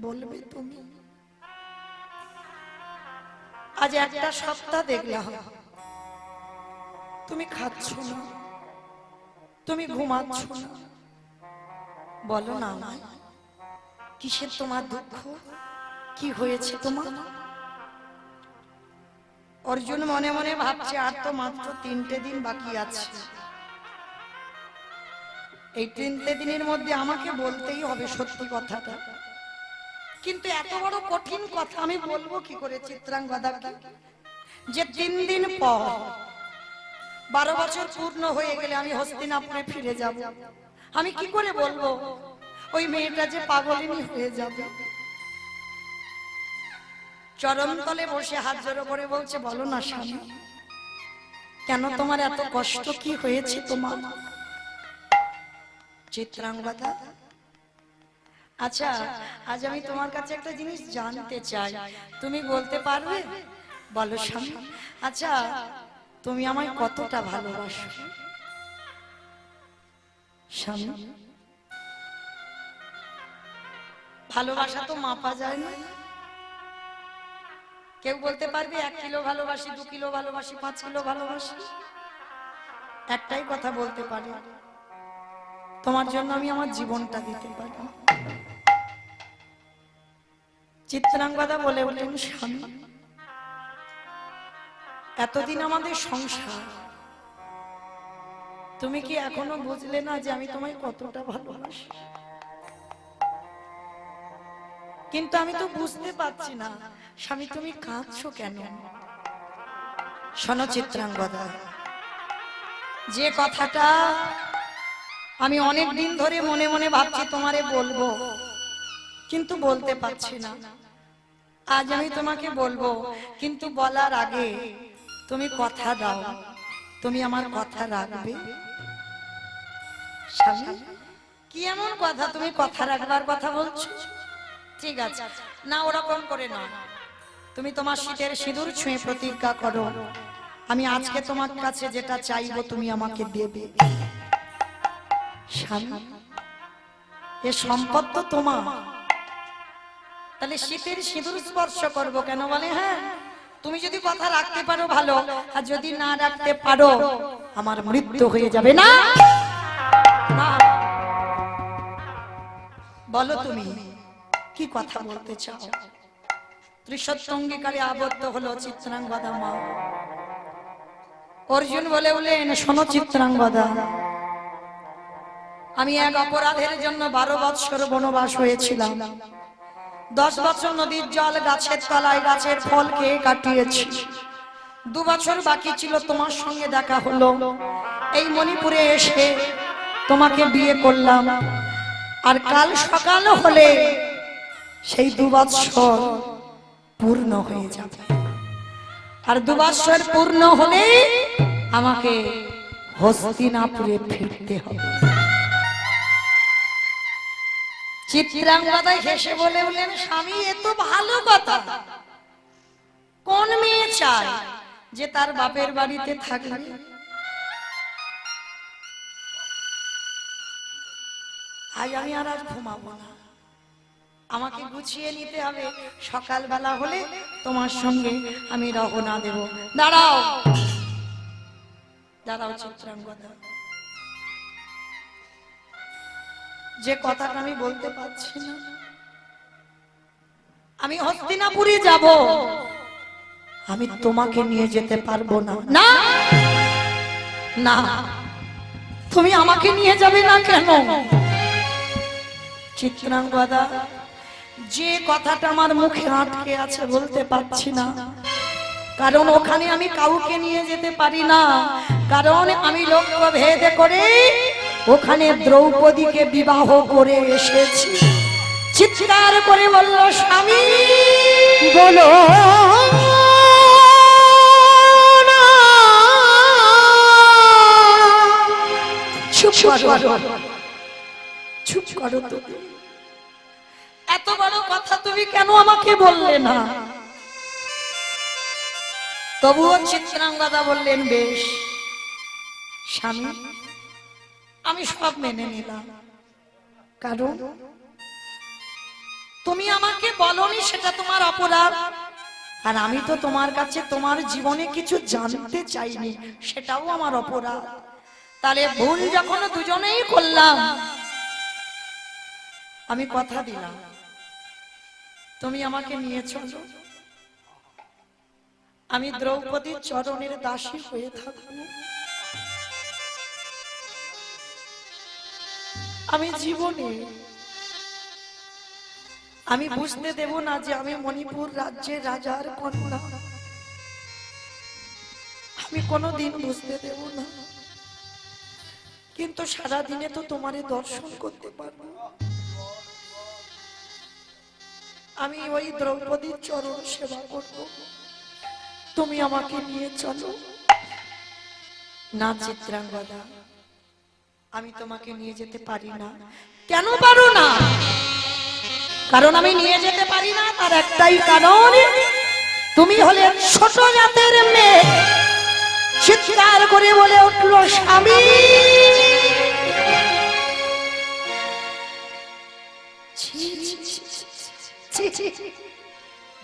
বলবে তুমি? আজ একটা সপ্তাহ দেখলাম তুমি খাচ্ছ না, তুমি ঘুমাচ্ছ না, বলো না আমায় কিসের তোমার দুঃখ, কি হয়েছে তোমার? অর্জুন মনে মনে ভাবছে আর তো মাত্র 3টে দিন বাকি আছে, এই 3টে দিনের মধ্যে আমাকে বলতেই হবে সত্যি কথাটা। কিন্তু এত বড় কঠিন কথা আমি বলবো কি করে চিত্রাঙ্গদাকে, যে 3 দিন পর 12 বছর পূর্ণ হয়ে গেলে আমি হস্তিনাপুরে ফিরে যাব। আমি কি করে বলবো ওই মেয়েটা যে পাগলিনী হয়ে যাবে? চরণতলে বসে হাত জোড়ো করে বলছে, বলো না স্বামী, কেন তোমার এত কষ্ট, কি হয়েছে তোমার? চিত্রাঙ্গদা, আচ্ছা আজ আমি তোমার কাছে একটা জিনিস জানতে চাই, তুমি বলতে পারবে? বলো স্বামী। আচ্ছা তুমি আমায় কতটা ভালোবাসো? স্বামী ভালোবাসা তো মাপা যায় না। কেউ বলতে পারবে 1 কিলো ভালোবাসি, 2 কিলো ভালোবাসি, 5 কিলো ভালোবাসি? একটাই কথা বলতে পারি, তোমার জন্য আমি আমার জীবনটা দিতে পারি। চিত্রাঙ্গদা বলে উঠলেন, স্বামী এতদিন আমাদের সংসার, তুমি কি এখনো বুঝলে না যে আমি তোমায় কতটা ভালোবাসি? কিন্তু আমি তো বুঝতে পারছি না স্বামী, তুমি কাঁদছো কেন? শোনো চিত্রাঙ্গদা, যে কথাটা আমি অনেক দিন ধরে মনে মনে ভাবছি তোমারে বলবো, কিন্তু বলতে পারছি না, আজ আমি তোমাকে বলবো। কিন্তু বলার আগে তুমি কথা দাও, তুমি আমার কথা রাখবে? স্বামী কি এমন কথা, তুমি কথা রাখবার কথা বলছো? ঠিক আছে, না ওরকম করে না, তুমি তোমার শীতের সিঁদুর ছুঁয়ে প্রতিজ্ঞা করো, আমি আজকে তোমার কাছে যেটা চাইবো তুমি আমাকে দেবে। স্বামী এ সম্পদ তো তোমার, তাহলে শীতের সিঁদুর স্পর্শ করবো কেন? বলে হ্যাঁ, তুমি যদি কথা রাখতে পারো ভালো, আর যদি না রাখতে পারো আমার মৃত্যু হয়ে যাবে। না না, বলো তুমি কি কথা বলতে চাও? ত্রিসত্য অঙ্গীকারে আবদ্ধ হলো চিত্রাঙ্গদা মা। অর্জুন বলে উঠলেন, শোনো চিত্রাঙ্গদা, আমি এক অপরাধের জন্য 12 বৎসর বনবাস হয়েছিলাম। 10 বছর নদীর জল, গাছের তলায় গাছের ফল খেয়ে কাটিয়েছি। 2 বছর বাকি ছিল, তোমার সঙ্গে দেখা হলো। এই মণিপুরে এসে তোমাকে বিয়ে করলাম, আর কাল সকাল হলে সেই 2 বছর পূর্ণ হয়ে যাবে। আর 2 বছর পূর্ণ হলে আমাকে হস্তিনাপুরে ফিরতে হবে। চিত্রাঙ্গদা হেসে বলে উঠলেন, স্বামী এ তো ভালো কথা, কোন মেয়ে চায় যে তার বাপের বাড়িতে থাকবে? আজ আমি আর ঘুমাবো না, আমাকে গুছিয়ে নিতে হবে। সকালবেলা হলে তোমার সঙ্গে আমি রওনা দেব। দাঁড়াও দাঁড়াও চিত্রাঙ্গদা, যে কথাটা আমি বলতে পারছি না, আমি হস্তিনাপুরে যাব, আমি তোমাকে নিয়ে যেতে পারবো না। না না, তুমি আমাকে নিয়ে যাবে না কেন? চিত্রাঙ্গদা, যে কথাটা আমার মুখে আটকে আছে বলতে পারছি না, কারণ ওখানে আমি কাউকে নিয়ে যেতে পারি না, কারণ আমি লক্ষ্য ভেদ করে ওখানে দ্রৌপদীকে বিবাহ করে এসেছি। চিৎকার করে বলল, স্বামী বলো না। চুপ করো, চুপ করো তুমি। এত বড় কথা তুমি কেন আমাকে বললে না? তবুও চিত্রাঙ্গদা বললেন, বেশ স্বামী, আমি সব মেনে নিলাম, কারণ তুমি আমাকে বলনি সেটা তোমার অপরাধ, আর আমি তো তোমার কাছে তোমার জীবনে কিছু জানতে চাইনি, সেটাও আমার অপরাধ। তাহলে ভুল যখন দুজনেই করলাম, আমি কথা দিলাম তুমি আমাকে নিয়ে চলো, আমি দ্রৌপদীর চরণের দাসী হয়ে থাকবো। আমি জীবনে আমি বুঝতে দেব না যে আমি মণিপুর রাজ্যের রাজার কন্যা, আমি কোনোদিন বুঝতে দেব না। কিন্তু সারা দিনে তো তোমারে দর্শন করতে পারবো, আমি ওই দ্রৌপদীর চরণ সেবা করব, তুমি আমাকে নিয়ে চলো। না চিত্রাঙ্গদা, আমি তোমাকে নিয়ে যেতে পারি না। কেন পারো না? কারণ আমি নিয়ে যেতে পারি না তার একটাই কারণ, তুমি হলে ছোট জাতের মেয়ে। চিৎকার করে বলে উঠলো, স্বামী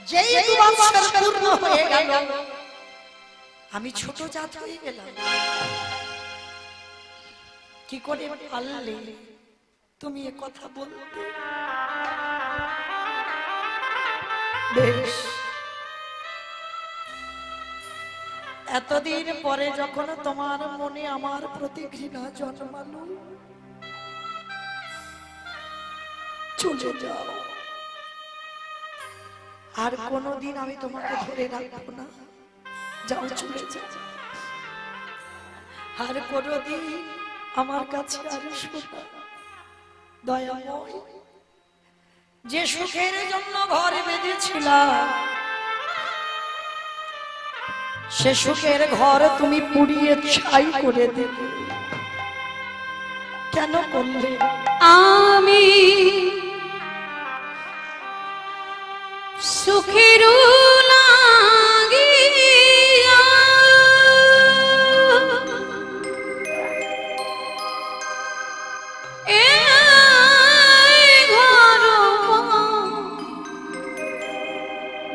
যেই 2 বছর পূর্ণ হয়ে গেল, আমি ছোট জাত হয়ে গেলাম। কি করে পারলে তুমি এ কথা বলতে? বেশ, এতদিন পরে যখন তোমার মনে আমার প্রতি ঘৃণা জন্মালো, চলে যাও, আর কোনদিন আমি তোমাকে ধরে রাখবো না, যাও চলে যাও, আর কোনদিন আমার কাছে আর এসো না। দয়াময়, যে সুখের জন্য ঘর বেঁধেছিলাম, সে সুখের ঘর তুমি পুড়িয়ে ছাই করে দেবে, কেন করলে? আমি সুখের লাগিয়া এই ঘর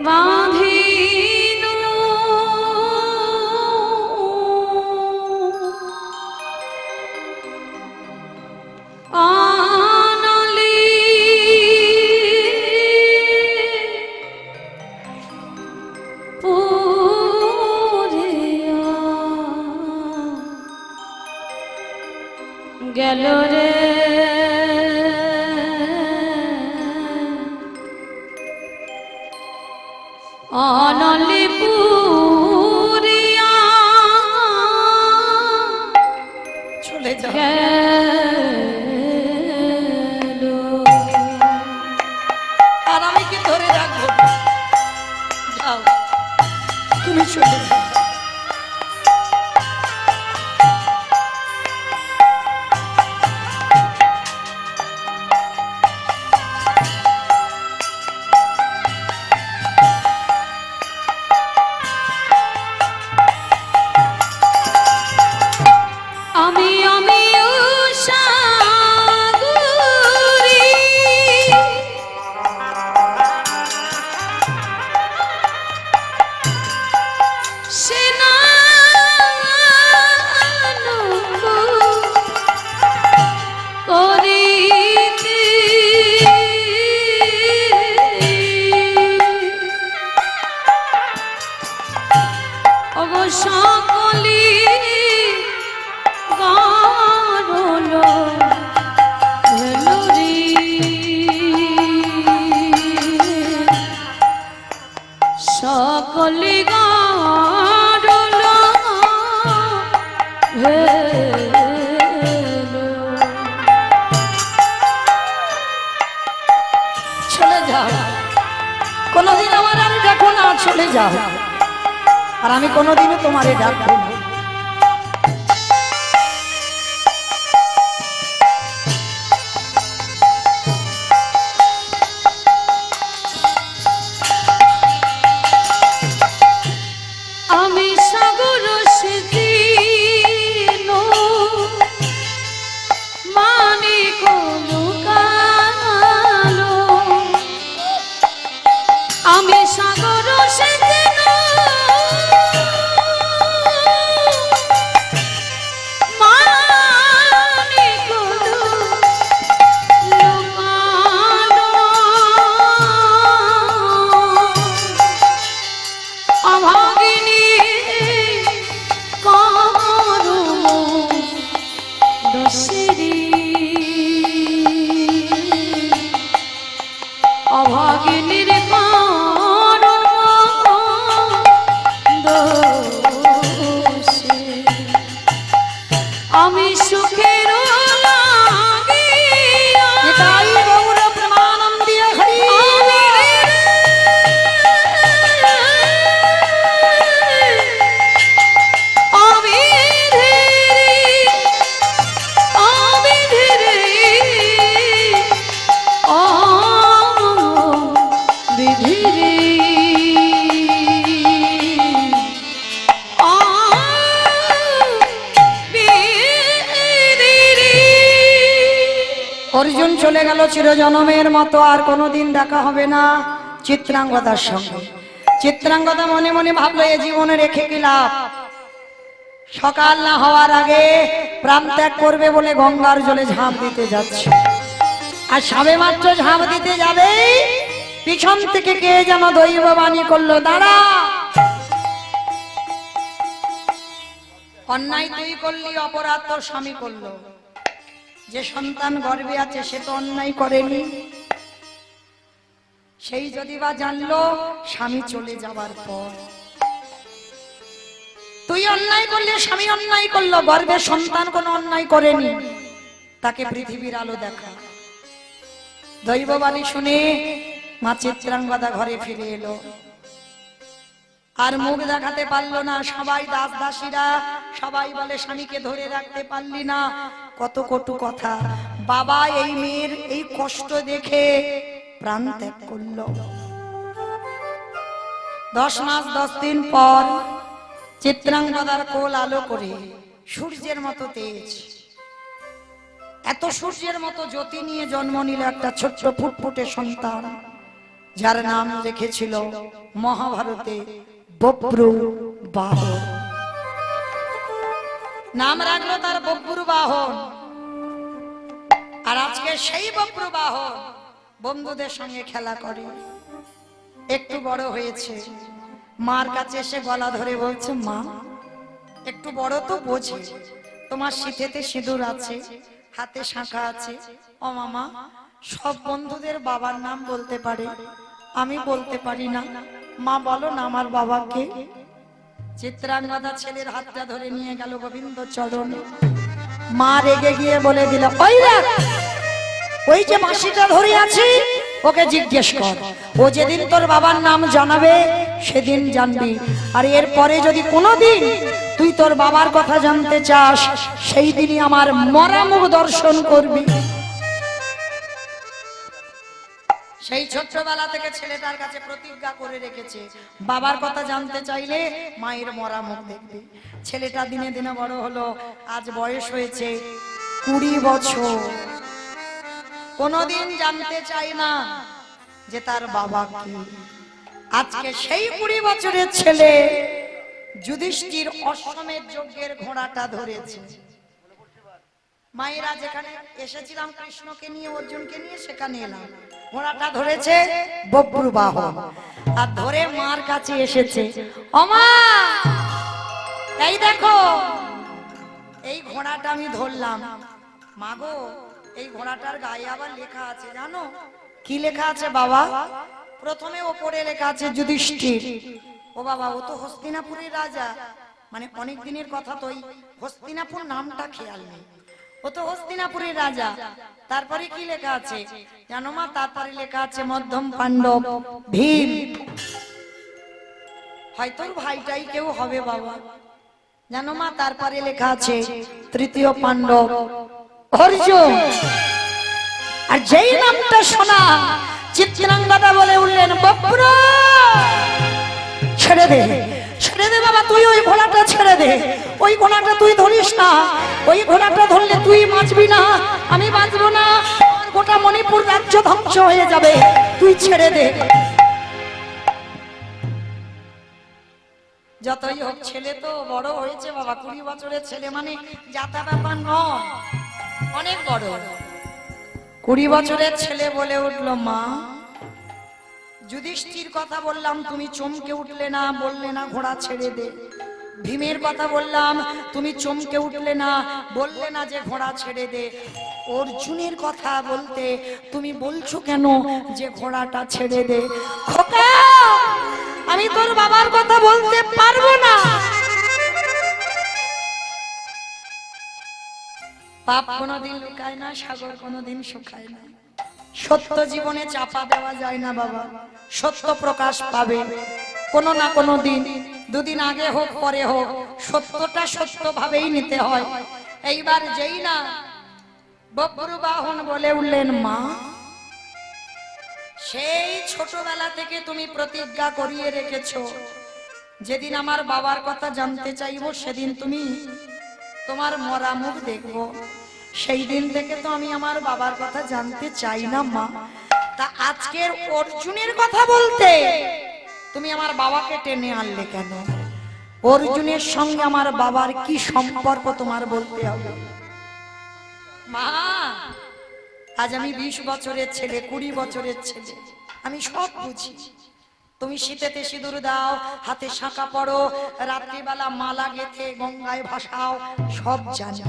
বাঁধিনু, আনালি পুরিয়া গেল রে অনলি পুরিয়া চলে যাও। গেল। আর আমি কি ধরে রাখবো? যাও, তুমি চলে যাও। চলে যাও, কোনোদিন আমার আর ডাকো না, চলে যাও, আর আমি কোনোদিনও তোমারে ডাকবো না। আমি সাগর সেদিন মানিক লুকালো, আমি সাগর সেদিন মানিক লুকালো, অভাগিনী অভাগিনীর দোষে আমি সুখের লাগিয়া নিতাই গৌর প্রেমানন্দে হরি। অর্জুন চলে গেল চিরজনমের মতো, আর কোনোদিন দেখা হবে না চিত্রাঙ্গদার সঙ্গে। চিত্রাঙ্গদা মনে মনে ভাবলো এ জীবনে রেখে কি লাভ, সকাল না হওয়ার আগে প্রাণ ত্যাগ করবে বলে গঙ্গার জলে ঝাঁপ দিতে যাচ্ছে। আর সবে মাত্র ঝাঁপ দিতে যাবে, পিছন থেকে কে যেন দৈব বাণী করলো, দাঁড়া, অন্যায় তুই করলি, অপরাধ তোর স্বামী করলো। যে সন্তান গর্ভে আছে সে তো অন্যায় করেনি, সেই যদি বা জানলো স্বামী চলে যাবার পর, তুই অন্যায় করলে স্বামী অন্যায় করলো, গর্ভে সন্তান কোনো অন্যায় করেনি, তাকে পৃথিবীর আলো দেখা। দৈববাণী শুনে মা চিত্রাঙ্গদা ঘরে ফিরে এলো, আর মুখ দেখাতে পারলো না। সবাই দাস দাসীরা সবাই বলে স্বামীকে ধরে রাখতে পারলি না, কত কটু কথা। বাবা এই মেয়ের এই কষ্ট দেখে প্রাণ ত্যাগ করলো। 10 মাস 10 দিন পর চিত্রাঙ্গদার কোল আলো করে সূর্যের মতো তেজ, এত সূর্যের মতো জ্যোতি নিয়ে জন্ম নিল একটা ছোট্ট ফুটফুটে সন্তান, যার নাম রেখেছিল মহাভারতে বব্রু বাহন। নাম রাখলো তার বব্রু বাহন। আর আজকে সেই বব্রু বাহন বন্ধুদের সঙ্গে খেলা করে, একটু বড় হয়েছে, মার কাছে এসে গলা ধরে বলছে, মা একটু বড় তো বোঝে, তোমার সিঁথিতে সিঁদুর আছে, হাতে শাঁখা আছে। ও মামা, সব বন্ধুদের বাবার নাম বলতে পারে, আমি বলতে পারি না, মা বলো না আমার বাবাকে। চিত্রাঙ্গদা ছেলের হাতটা ধরে নিয়ে গেল গোবিন্দ চরণে। মা রেগে গিয়ে বলে দিল, ওই দেখ, ওই যে মাসিটা ধরে আছে ওকে জিজ্ঞেস কর, ও যেদিন তোর বাবার নাম জানাবে সেদিন জানবি, আর এর পরে যদি কোনোদিন তুই তোর বাবার কথা জানতে চাস সেই দিনই আমার মরা মুখ দর্শন করবি। সেই ছোট্টবেলা থেকে ছেলেটার কাছে প্রতিজ্ঞা করে রেখেছে, বাবার কথা জানতে চাইলে মায়ের মরা মুখ দেখবে। ছেলেটা দিনে দিনে বড় হলো, আজ বয়স হয়েছে 20 বছর, কোনদিন জানতে চাই না যে তার বাবা কি। আজকে সেই 20 বছরের ছেলে যুধিষ্ঠির অশ্বমেধ যজ্ঞের ঘোড়াটা ধরেছে। মায়েরা যেখানে এসেছিলাম কৃষ্ণকে নিয়ে, অর্জুনকে নিয়ে, সেখানে এলাম, ঘোড়াটা ধরেছে বব্রু বাহন, আর ধরে মার কাছে এসেছে। ও মা, এই দেখো এই ঘোড়াটা আমি ধরলাম। মা গো, এই ঘোড়াটার গায়ে আবার লেখা আছে, জানো কি লেখা আছে বাবা? প্রথমে ওপরে লেখা আছে যুধিষ্ঠির। ও বাবা, ও তো হস্তিনাপুরের রাজা। মানে অনেক দিনের কথা, তো ওই হস্তিনাপুর নামটা খেয়াল নেই। ও তো হস্তিনাপুরের রাজা। তারপরে কি লেখা আছে জানো মা? তারপরে লেখা আছে মধ্যম পাণ্ডব ভীম। হয়তো ভাইটাই কেউ হবে বাবা, জানো মা? তারপরে লেখা আছে তৃতীয় পাণ্ডব অর্জুন। আর যেই নামটা শোনা চিত্রাঙ্গদা বলে উঠলেন, বপুরা ছেড়ে দে, ছেড়ে দে বাবা, তুই ওই ঘোড়াটা ছেড়ে দে, ওই ঘোড়াটা তুই ধরিস না, ওই ঘোড়াটা ধরলে তুই বাঁচবি না, আমি বাঁচবো না, গোটা মণিপুর রাজ্য ধ্বংস হয়ে যাবে, তুই ছেড়ে দে। যতই হোক ছেলে তো বড় হয়েছে বাবা, 20 বছরের ছেলে, মানে যাতা ব্যাপার নয়, অনেক বড়। 20 বছরের ছেলে বলে উঠলো, মা যুধিষ্ঠির কথা বললাম তুমি চমকে উঠলে না, বললে না ঘোড়া ছেড়ে দে। ভীমের কথা বললাম তুমি চমকে উঠলে না, বললে না যে ঘোড়া ছেড়ে দে। অর্জুনের কথা বলতে তুমি বলছো কেন যে ঘোড়াটা ছেড়ে দে? খোকা, আমি তোর বাবার কথা বলতে পারবো না। পাপ কোনোদিন লুকায় না, সাগর কোনোদিন শুকায় না। সত্য জীবনে চাপা দেওয়া যায় না বাবা, সত্য প্রকাশ পাবে কোনো না কোনো দিন, দুদিন আগে হোক পরে হোক, সত্যটা সত্য ভাবেই নিতে হয়। এইবার যেই না বব্রু বাহন বলে উঠলেন, মা সেই ছোটবেলা থেকে তুমি প্রতিজ্ঞা করিয়ে রেখেছো, যেদিন আমার বাবার কথা জানতে চাইবো সেদিন তুমি তোমার মরা মুখ দেখবো। সেই দিন থেকে তো আমি আমার বাবার কথা জানতে চাই না মা। তা আজকের অর্জুনের কথা বলতে তুমি আমার বাবাকে টেনে আনলে কেন? অর্জুনের সঙ্গে আমার বাবার কি সম্পর্ক তোমার বলতে হবে। মা আজ আমি 20 বছরের ছেলে, 20 বছরের ছেলে, আমি সব বুঝি। তুমি শীতেতে সিঁদুর দাও, হাতে শাঁখা পড়ো, রাত্রিবেলা মালা গেথে গঙ্গায় ভাসাও, সব জানো।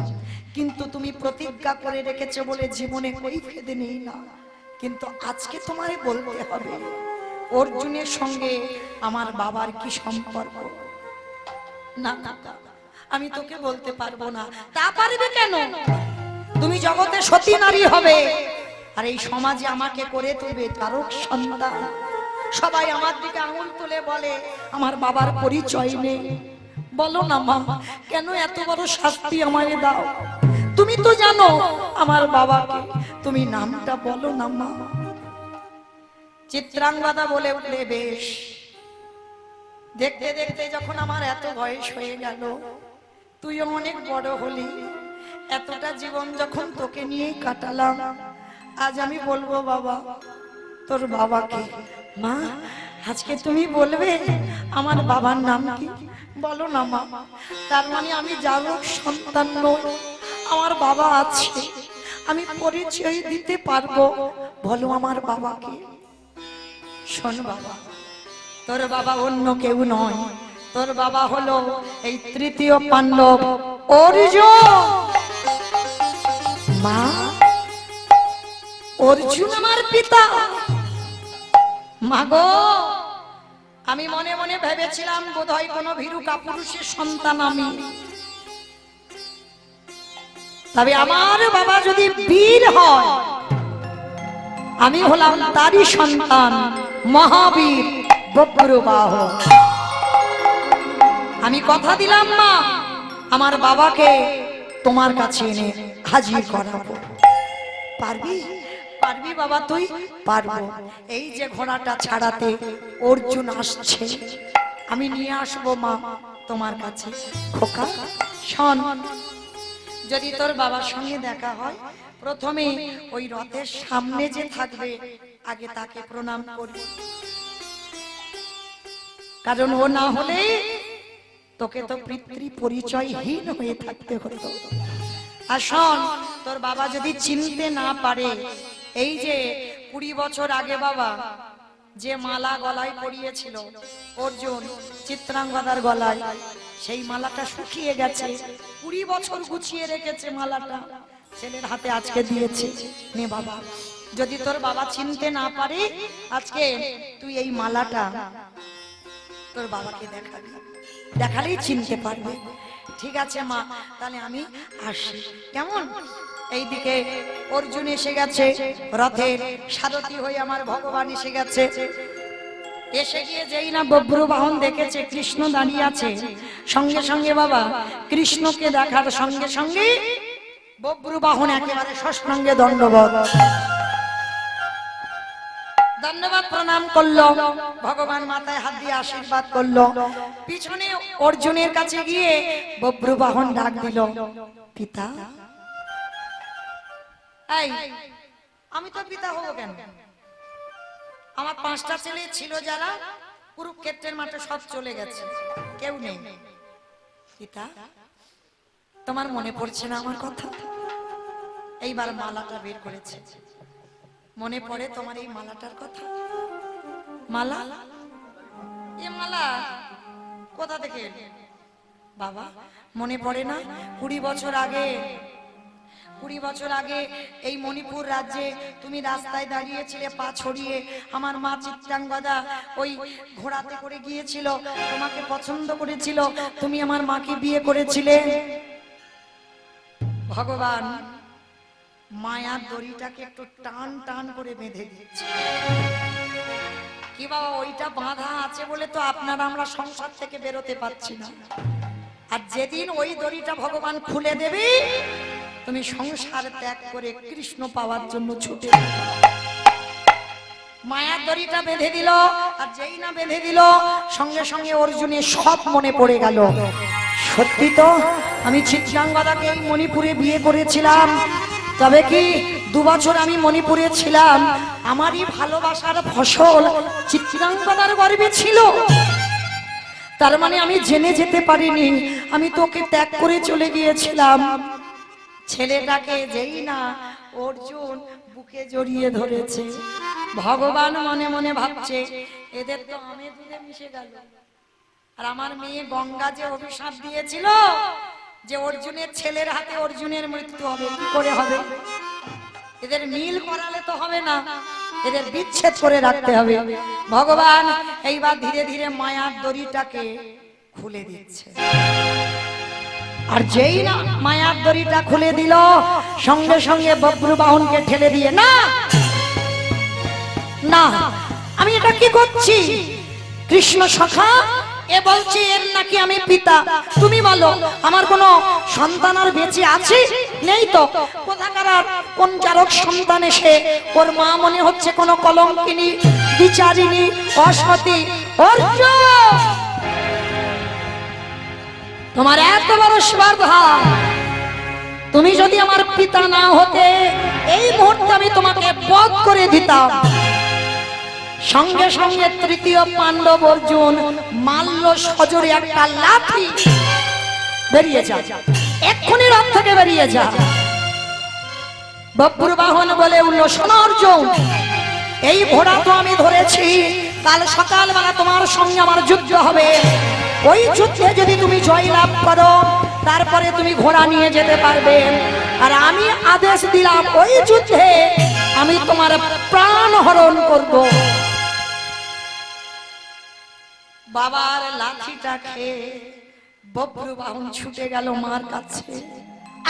কিন্তু তুমি প্রতিজ্ঞা করে রেখেছো বলে জীবনে কই ফেদে নেই না। কিন্তু আজকে তোমায় বলতে হবে অর্জুনের সঙ্গে আমার বাবার কি সম্পর্ক। না না, আমি তোকে বলতে পারবো না। তা পারবে কেন? তুমি জগতে সতী নারী হবে, আর এই সমাজে আমাকে করে তুলবে তারক সন্তান। সবাই আমার দিকে আঙুল তুলে বলে আমার বাবার পরিচয় নেই। বলো না মা, কেন এত বড় শাস্তি আমায় দাও? তুমি তো জানো আমার বাবাকে, তুমি নামটা বলো না মা। চিত্রাঙ্গদা বলে উঠলে, বেশ। দেখতে দেখতে যখন আমার এত বয়স হয়ে গেল, তুইও অনেক বড় হলি, এতটা জীবন যখন তোকে নিয়েই কাটালাম, আজ আমি বলবো বাবা তোর বাবাকে। মা আজকে তুমি বলবে আমার বাবার নাম কি? বলো না মা। তার মানে আমি যার সন্তান নই, আমার বাবা আছে, আমি পরিচয় দিতে পারবো। বলো আমার বাবাকে। শোন বাবা, তোর বাবা অন্য কেউ নয়, তোর বাবা হলো এই তৃতীয় পাণ্ডব অর্জুন। মা অর্জুন আমার পিতা। মাগো আমি মনে মনে ভেবেছিলাম বোধহয় কোনো ভীরু কাপুরুষের সন্তান আমি, তবে আমার বাবা যদি বীর হয়, আমি হলাম তারই সন্তান, মহাবীর বব্রবাহ। আমি কথা দিলাম মা, আমার বাবাকে তোমার কাছে এনে হাজির করাবো। পারবি? পারবি বাবা তুই? পারবো। এই যে ঘোড়াটা ছাড়াতে অর্জুন আসছে, আমি নিয়ে আসবো মা তোমার কাছে। খোকা শোন, যদি তোর বাবার সঙ্গে দেখা হয়, প্রথমে ওই রথের সামনে যে থাকবে আগে তাকে প্রণাম করবি, কারণ ও না হলে তোকে তো পিতৃ পরিচয়হীন হয়ে থাকতে হতো। আর শোন, তোর বাবা যদি চিনতে না পারে, এই যে 20 বছর আগে বাবা যে মালা গলায় পরিয়েছিল অর্জুন চিত্রাঙ্গদার গলায়, সেই মালাটা শুকিয়ে গেছে। 20 বছর গুছিয়ে রেখেছে মালাটা, ছেলের হাতে আজকে দিয়েছে। নে বাবা, যদি তোর বাবা চিনতে না পারে, আজকে তুই এই মালাটা তোর বাবাকে দেখাবি। দেখালেই চিনতে পারবে। ঠিক আছে মা, তাহলে আমি আসি, কেমন? এইদিকে অর্জুন এসে গেছে, রথের সারথি হয়ে আমার ভগবান এসে গেছে। এসে গিয়ে যেই না বব্র বাহন দেখেছে কৃষ্ণ দাঁড়িয়ে আছে, সঙ্গে সঙ্গে বাবা কৃষ্ণকে দেখার সঙ্গে সঙ্গে বব্র বাহন একেবারে ষষ্ঠাঙ্গে দণ্ডবত, ধন্যবাদ প্রণাম করলো। ভগবান মাথায় হাত দিয়ে আশীর্বাদ করলো। পিছনে অর্জুনের কাছে গিয়ে বব্র বাহন ডাক দিল, পিতা। এই, আমি তো পিতা হবো কেন? আমার 5টা ছেলে ছিল যারা কুরুক্ষেত্রের মাঠে সব চলে গেছে, কেউ নেই। পিতা, তোমার মনে পড়ছে না আমার কথা? এইবার মালাটা বের করেছে, মনে পড়ে তোমার এই মালাটার কথা? মালা? এ মালা কোথা থেকে এলো? বাবা মনে পড়ে না 20 বছর আগে এই মণিপুর রাজ্যে তুমি রাস্তায় দাঁড়িয়েছিলে পা ছড়িয়ে, আমার মা চিত্রাঙ্গদা ওই ঘোড়াতে করে গিয়েছিল, তোমাকে পছন্দ করেছিল, তুমি আমার মাকে বিয়ে করেছিলে। ভগবান মায়ার দড়িটাকে একটু টান টান করে বেঁধে দিচ্ছে। কি বাবা, ওইটা বাঁধা আছে বলে তো আপনারা আমরা সংসার থেকে বেরোতে পারছি না। আর যেদিন ওই দড়িটা ভগবান খুলে দেবে, তুমি সংসার ত্যাগ করে কৃষ্ণ পাওয়ার জন্য ছুটে মায়ার দড়িটা বেঁধে দিল। আর যেই না বেঁধে দিল, সঙ্গে সঙ্গে অর্জুনের সব মনে পড়ে গেল। সত্যি তো, আমি চিত্রাঙ্গদাকে এই মণিপুরে বিয়ে করেছিলাম, তবে কি 2 বছর আমি মণিপুরে ছিলাম, আমারই ভালোবাসার ফসল চিত্রাঙ্গদার গর্ভে ছিল। তার মানে আমি জেনে যেতে পারিনি, আমি তোকে ত্যাগ করে চলে গিয়েছিলাম। ছেলেটাকে যেই না অর্জুন বুকে জড়িয়ে ধরেছে, ভগবান মনে মনে ভাবছে এদের তো আমে দুধে মিশে গেল। আর আমার মেয়ে গঙ্গা যে অভিশাপ দিয়েছিল যে অর্জুনের ছেলের হাতে অর্জুনের মৃত্যু হবে, কি করে হবে? এদের মিল করালে তো হবে না, এদের বিচ্ছেদ করে রাখতে হবে। ভগবান এইবার ধীরে ধীরে মায়ার দড়িটাকে খুলে দিচ্ছে। আর যেই না মায়ার দড়িটা খুলে দিল, সঙ্গে সঙ্গে বব্র বাহনকে ঠেলে দিয়ে, না না, আমি এটা কি করছি? কৃষ্ণ সখা এ বলছি এর নাকি আমি পিতা। তুমি বলো আমার কোনো সন্তান আর বেঁচে আছে? নেই তো। কোথাকার কোন জারক সন্তান এসে ওর মা মনে হচ্ছে কোন কলঙ্কিনী, বিচারিণী, অসতী। অর্জুন, তোমার এত বড় স্পর্ধা! তুমি যদি আমার পিতা না হতে, এই মুহূর্তে আমি তোমাকে বধ করে দিতাম। সঙ্গে সঙ্গে তৃতীয় পাণ্ডব অর্জুন মাল্য সজোরে একটা লাঠি, বেরিয়ে যা, এক্ষুনি রথ থেকে বেরিয়ে যা। বব্র বাহন বলে উঠল, শোনো অর্জুন, এই ঘোড়া তো আমি ধরেছি, কাল সকালবেলা তোমার সঙ্গে আমার যুদ্ধ হবে। ওই যুদ্ধে যদি তুমি জয় লাভ করো, তারপরে তুমি ঘোড়া নিয়ে যেতে পারবে। আর আমি আদেশ দিলাম ওই যুদ্ধে আমি তোমার প্রাণ হরণ করব। বাবার লাঠিটা খেয়ে বব্র বাহন ছুটে গেল মার কাছে।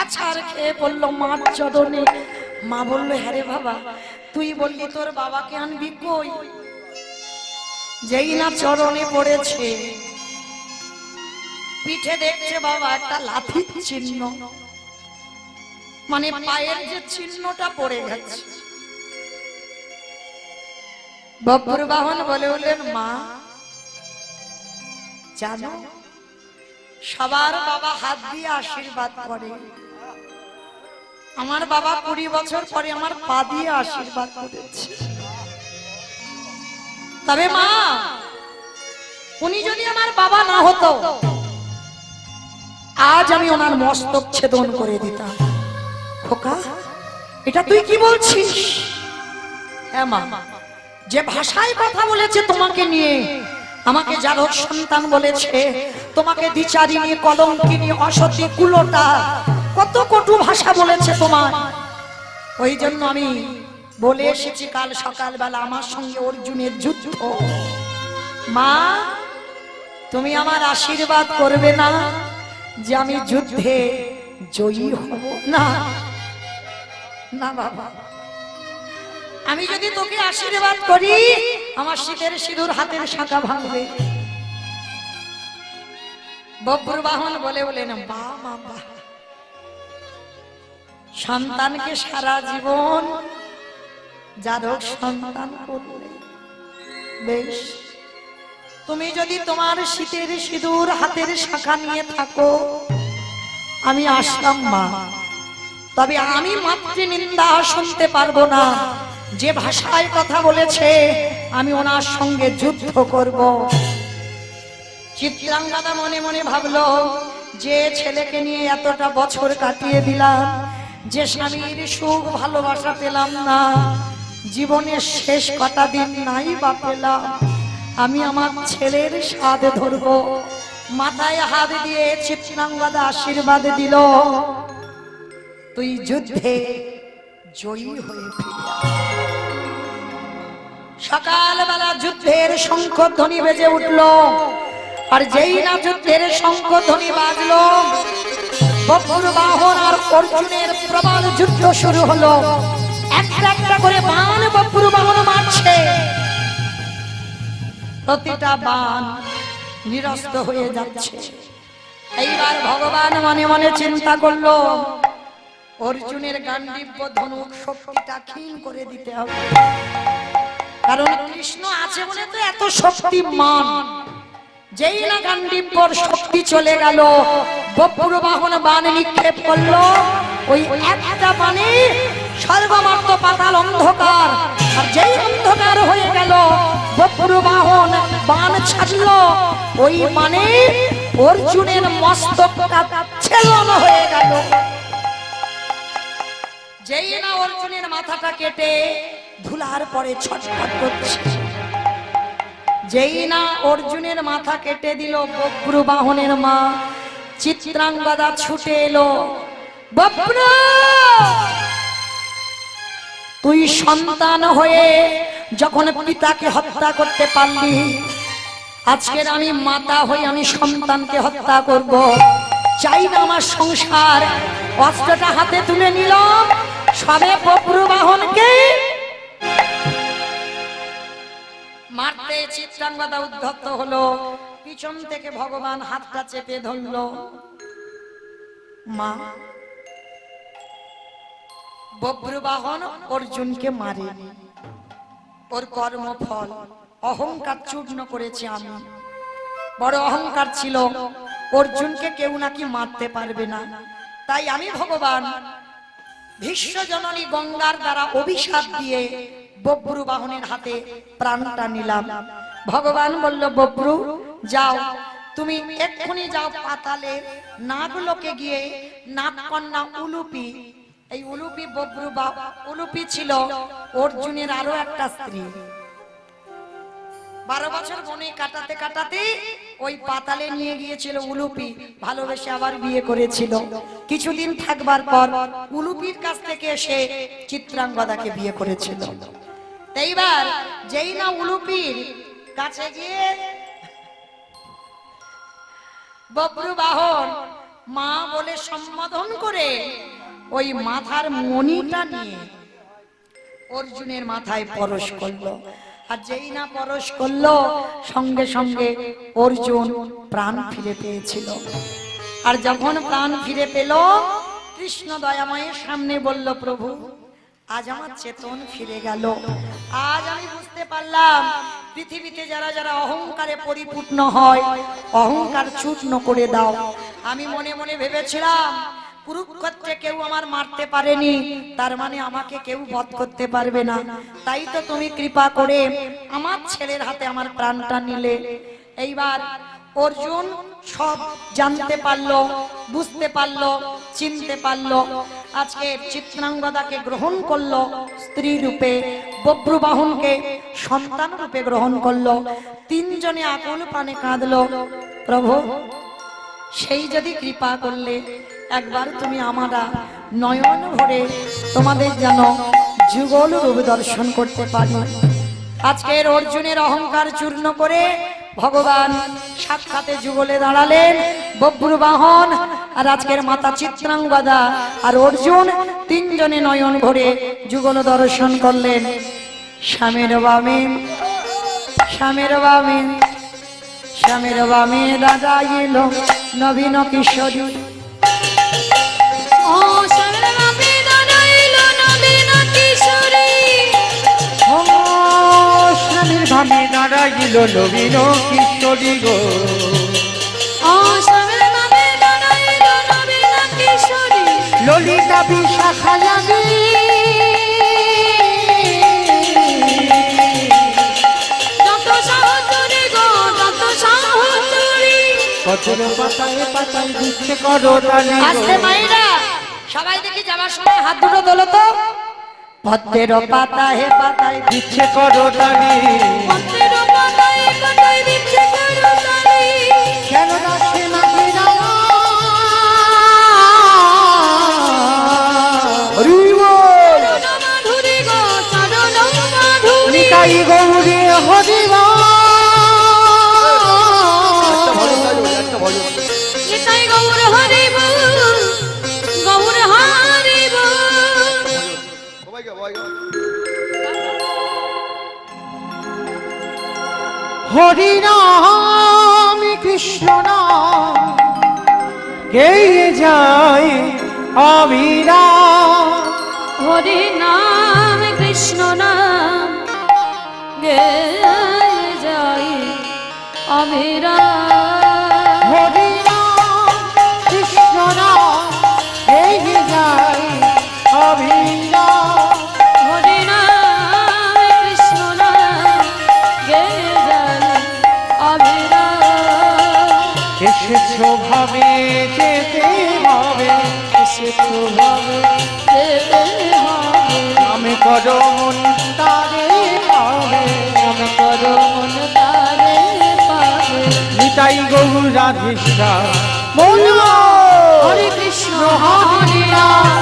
আছাড় খেয়ে বলল মার চরণে। মা বলল, হ্যাঁ রে বাবা, তুই বললি তোর বাবাকে আনবি কই? যেই না চরণে পড়েছে, পিঠে দেখছে বাবা একটা লাঠির চিহ্ন, মানে পায়ের যে চিহ্নটা পড়ে গেছে। বব্র বাহন বলে উঠলেন, মা জানো সবার বাবা হাত দিয়ে আশীর্বাদ করে, আমার বাবা 20 বছর পরে আমার পা দিয়ে আশীর্বাদ করেছে। তবে মা, উনি যদি আমার বাবা না হতো, আজ আমি ওনার মস্তক ছেদন করে দিতাম। খোকা, এটা তুই কি বলছিস? হ্যাঁ মা, যে ভাষায় কথা বলেছে তোমাকে নিয়ে, আমাকে জারক সন্তান বলেছে, তোমাকে দ্বিচারিণী, কলঙ্কিনী, অসতী, কুলটা, কত কটু ভাষা বলেছে তোমার। ওই জন্য আমি বলে এসেছি কাল সকালবেলা আমার সঙ্গে অর্জুনের যুদ্ধ। মা, তুমি আমার আশীর্বাদ করবে না যে আমি যুদ্ধে জয়ী হব? না না বাবা, আমি যদি তোকে আশীর্বাদ করি আমার শীতের সিঁদুর হাতের শাঁখা ভাঙবে। বব্রবাহন বলে বলেন, বা বাবা, সন্তানকে সারা জীবন যাদব সন্তান করলে বেশ, তুমি যদি তোমার শীতের সিঁদুর হাতের শাঁখা নিয়ে থাকো আমি আসলাম মা, তবে আমি মাতৃ নিন্দা শুনতে পারবো না। যে ভাষায় কথা বলেছে আমি ওনার সঙ্গে যুদ্ধ করব। চিত্রাঙ্গদা মনে মনে ভাবলো, যে ছেলেকে নিয়ে এতটা বছর কাটিয়ে দিলাম, যে স্বামীর সুখ ভালোবাসা পেলাম না, জীবনের শেষ কটা দিন নাই বা পেলাম, আমি আমার ছেলের স্বাদ ধরবো। মাথায় হাত দিয়ে চিত্রাঙ্গদা আশীর্বাদ দিল, তুই যুদ্ধে জয়ী হয়ে ফিরে আয়। সকালবেলা যুদ্ধের শঙ্খধ্বনি বেজে উঠল, আর যেই না যুদ্ধের শঙ্খধ্বনি বাজলো, বব্রবাহন আর অর্জুনের প্রবল যুদ্ধ শুরু হলো। একটা একটা করে বাণ বব্রবাহন মারছে, প্রতিটা বাণ নিরস্ত হয়ে যাচ্ছে। এইবার ভগবান মনে মনে চিন্তা করলো, অর্জুনের গান্ডীব্য ধনুক শক্তিটা ক্ষীণ করে দিতে হবে, কারণ কৃষ্ণ আছে বলে তো এত শক্তিমান। যেই না গান্ডীব্যর শক্তি চলে গেল, বব্রবাহন বাণ নিক্ষেপ করলো, ওই একটা বাণে সর্বমাত্র পাতাল অন্ধকার, আর যেই অন্ধকার হয়ে গেল বব্রবাহন বাণ ছাড়লো, ওই বাণে অর্জুনের মস্তকটা ছেদন হয়ে গেল। যেই না অর্জুনের মাথাটা কেটে ধুলার পরে ছটফট করছে, যেই না অর্জুনের মাথা কেটে দিল বব্রবাহনের মা চিত্রাঙ্গদা ছুটে এলো, বব্র তুই সন্তান হয়ে যখন পিতাকে হত্যা করতে পারলি, আজকের আমি মাতা হয়ে আমি সন্তানকে হত্যা করব, চাই না আমার সংসার। অস্ত্রটা হাতে তুলে নিল, সবে বব্রবাহনকে মারতে চিত্রাঙ্গদা উদ্ধত হলো। পিছন থেকে ভগবান হাতটা চেপে ধরল, মা বব্রবাহন অর্জুনকে মারেনি, ওর কর্মফল অহংকার চূর্ণ করেছে। আমি বড় অহংকার ছিল, অর্জুনকে কেউ নাকি মারতে পারবে না, তাই আমি ভগবান ভীষ্ম জননী গঙ্গার দ্বারা অভিশাপ দিয়ে বব্রবাহনের হাতে প্রাণটা নিলাম। ভগবান বলল, বব্রু যাও, তুমি এক্ষুনি যাও পাতালে নাগলোকে গিয়ে নাগকন্যা উলুপি, এই উলুপি উলুপি ছিল অর্জুনের আরো একটা স্ত্রী। 12 বছর বনে কাটাতে কাটাতে ওই পাতালে নিয়ে গিয়েছিল উলুপি, ভালোবেসে আবার বিয়ে করেছিল। কিছুদিন থাকবার পর উলুপির কাছ থেকে এসে চিত্রাঙ্গদাকে বিয়ে করেছিল। এইবার যেই না উলুপির কাছে গিয়ে বব্রবাহন মা বলে সম্বোধন করে ওই মাথার মণিটা নিয়ে অর্জুনের মাথায় পরশ করলো, আর যেই না পরশ করলো সঙ্গে সঙ্গে অর্জুন প্রাণ ফিরে পেয়েছিল। আর যখন প্রাণ ফিরে পেল, কৃষ্ণ দয়াময়ের সামনে বলল, প্রভু আজ আমার চেতন ফিরে গেল। আজ আমি বুঝতে পারলাম পৃথিবীতে যারা যারা অহংকারে পরিপূর্ণ হয়, অহংকার চূর্ণ করে দাও। আমি মনে মনে ভেবেছিলাম কুরুক্ষেত্রে কেউ আমার মারতে পারেনি, তার মানে আমাকে কেউ বধ করতে পারবে না। তাই তো তুমি কৃপা করে আমার ছেলের হাতে আমার প্রাণটা নিলে। এইবার অর্জুন সব জানতে পারলো, বুঝতে পারলো, চিনতে পারলো। আজকে চিত্রাঙ্গদাকে গ্রহণ করলো স্ত্রী রূপে, বব্রবাহনকে সন্তান রূপে গ্রহণ করলো। তিনজনে আকুল প্রাণে কাঁদলো, প্রভু সেই যদি কৃপা করলে একবার তুমি আমরা নয়ন ভরে তোমাদের যেন যুগল রূপ দর্শন করতে পারি। আজকের অর্জুনের অহংকার চূর্ণ করে ভগবান সাক্ষাতে যুগলে দাঁড়ালেন বব্রু বাহন, আর আজকের মাতা চিত্রাঙ্গদা আর অর্জুন তিনজনে নয়ন ভরে যুগল দর্শন করলেন। স্বামীর বামে স্বামীর বামে স্বামীর বামে রাজা এলো নবীন কিশোরী। ও স্বামীর বামে দাঁড়াইলো নবীন কিশোরী। ও স্বামীর ভাবে দাঁড়াইল নবীন কিশোরী গো। ও স্বামীর বামে দাঁড়াইলো নবীন কিশোরী। ললিতা বিশাখা লাগি যত সাহচরী গো যত সাহচরী। পত্র পাতায় পাতায় দিচ্ছে করো তালি আস্তে মাইরা সবাই দেখি যাবার সময় হাত দুটো তোলো তো। পদ্মের পাতায় পাতায় দিচ্ছে করো তালি, পত্রের পাতায় পাতায় দিচ্ছে করতালি। কেন না সে মাঝিরা চরণ মাধুরী গো চরণ মাধুরী। নিতাই গৌরী হরিবা নিতাই গৌর হরিব গৌর হরিব। হরি নাম কৃষ্ণ নাম গেয়ে যায় অবিরা। হরি নাম কৃষ্ণ নাম গেয়ে যাই অবিরা। হরি নাম কৃষ্ণ নাম গেয়ে যায় অবিরা। হরি নাম কৃষ্ণ নাম গেয়ে যাই অবিরা। এসেছো ভাবে যেতে হবে, এসেছো ভাবে যেতে হবে। আমি করো মন তারে পাবে, মনে করো মন তারে পাবে। নিতাই গৌর রাধেশা হরে কৃষ্ণ হরে রাম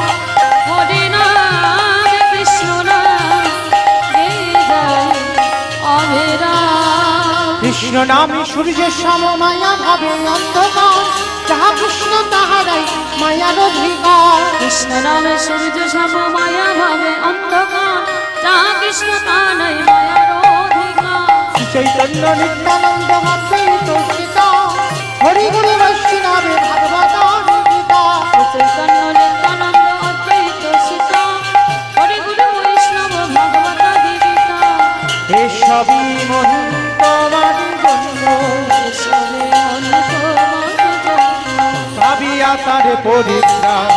হরে নাম কৃষ্ণ নাম গেয়ে যাই অবিরা। কৃষ্ণ নামে সূর্যের সম মায়া ভাবে অন্ধকার, যাহা কৃষ্ণ তাহারাই মায়ার অধিকার। কৃষ্ণ নামে সূর্য সম মায়া ভাবে অন্ধকার, যা কৃষ্ণ কানাই মায়ার অধিকার। শ্রী চৈতন্য নিত্যানন্দ অদ্বৈত সীতা, হরি গুরু বৈষ্ণবে ভাগবত গীতা। চৈতন্য নিত্যানন্দ অদ্বৈত সীতা, হরি গুরু বৈষ্ণব ভগবত গীতা। এসবই মহিম তোমার জন্য, এসবে অনেক মনোযোগ। ভাবিয়া তার পরিত্রাণ।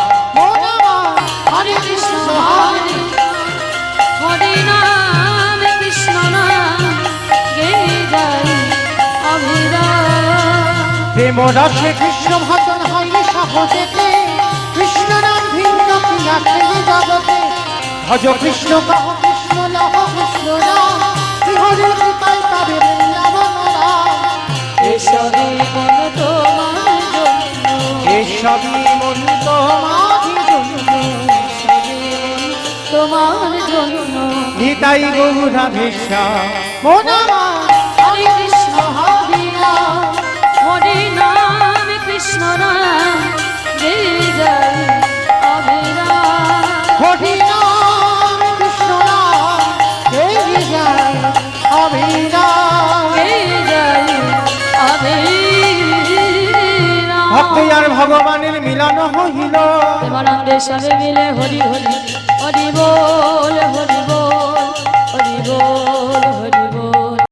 হরে কৃষ্ণ হরে হরে নাম কৃষ্ণ নাম গেয়ে যাই অবিরা। প্রেম রসে কৃষ্ণ ভজন হইলে সহজেতে, কৃষ্ণ নাম ভিন্ন ক্রিয়া খেলি জগতে। ভজ কৃষ্ণ কহ কৃষ্ণ লহ কৃষ্ণ রাম, শ্রীহরির কৃপায় পাবে বৃন্দাবন রাম। এসবে মন তোমার জন্য, এসবই মন তোমারি জন্য, এসবে মন তোমার জন্য। নিতাই গৌর রাধেশা মোনামা। হরে কৃষ্ণ হরে রাম হরে নাম কৃষ্ণ নাম গেয়ে যাই অবিরা। হরি নাম কৃষ্ণ নাম গেয়ে যায় অবিরা। গেয়ে যাই অবিরা। ভক্ত আর ভগবানের মিলন হইল, প্রেমানন্দে সবে মিলে হরি হরি হরি বল।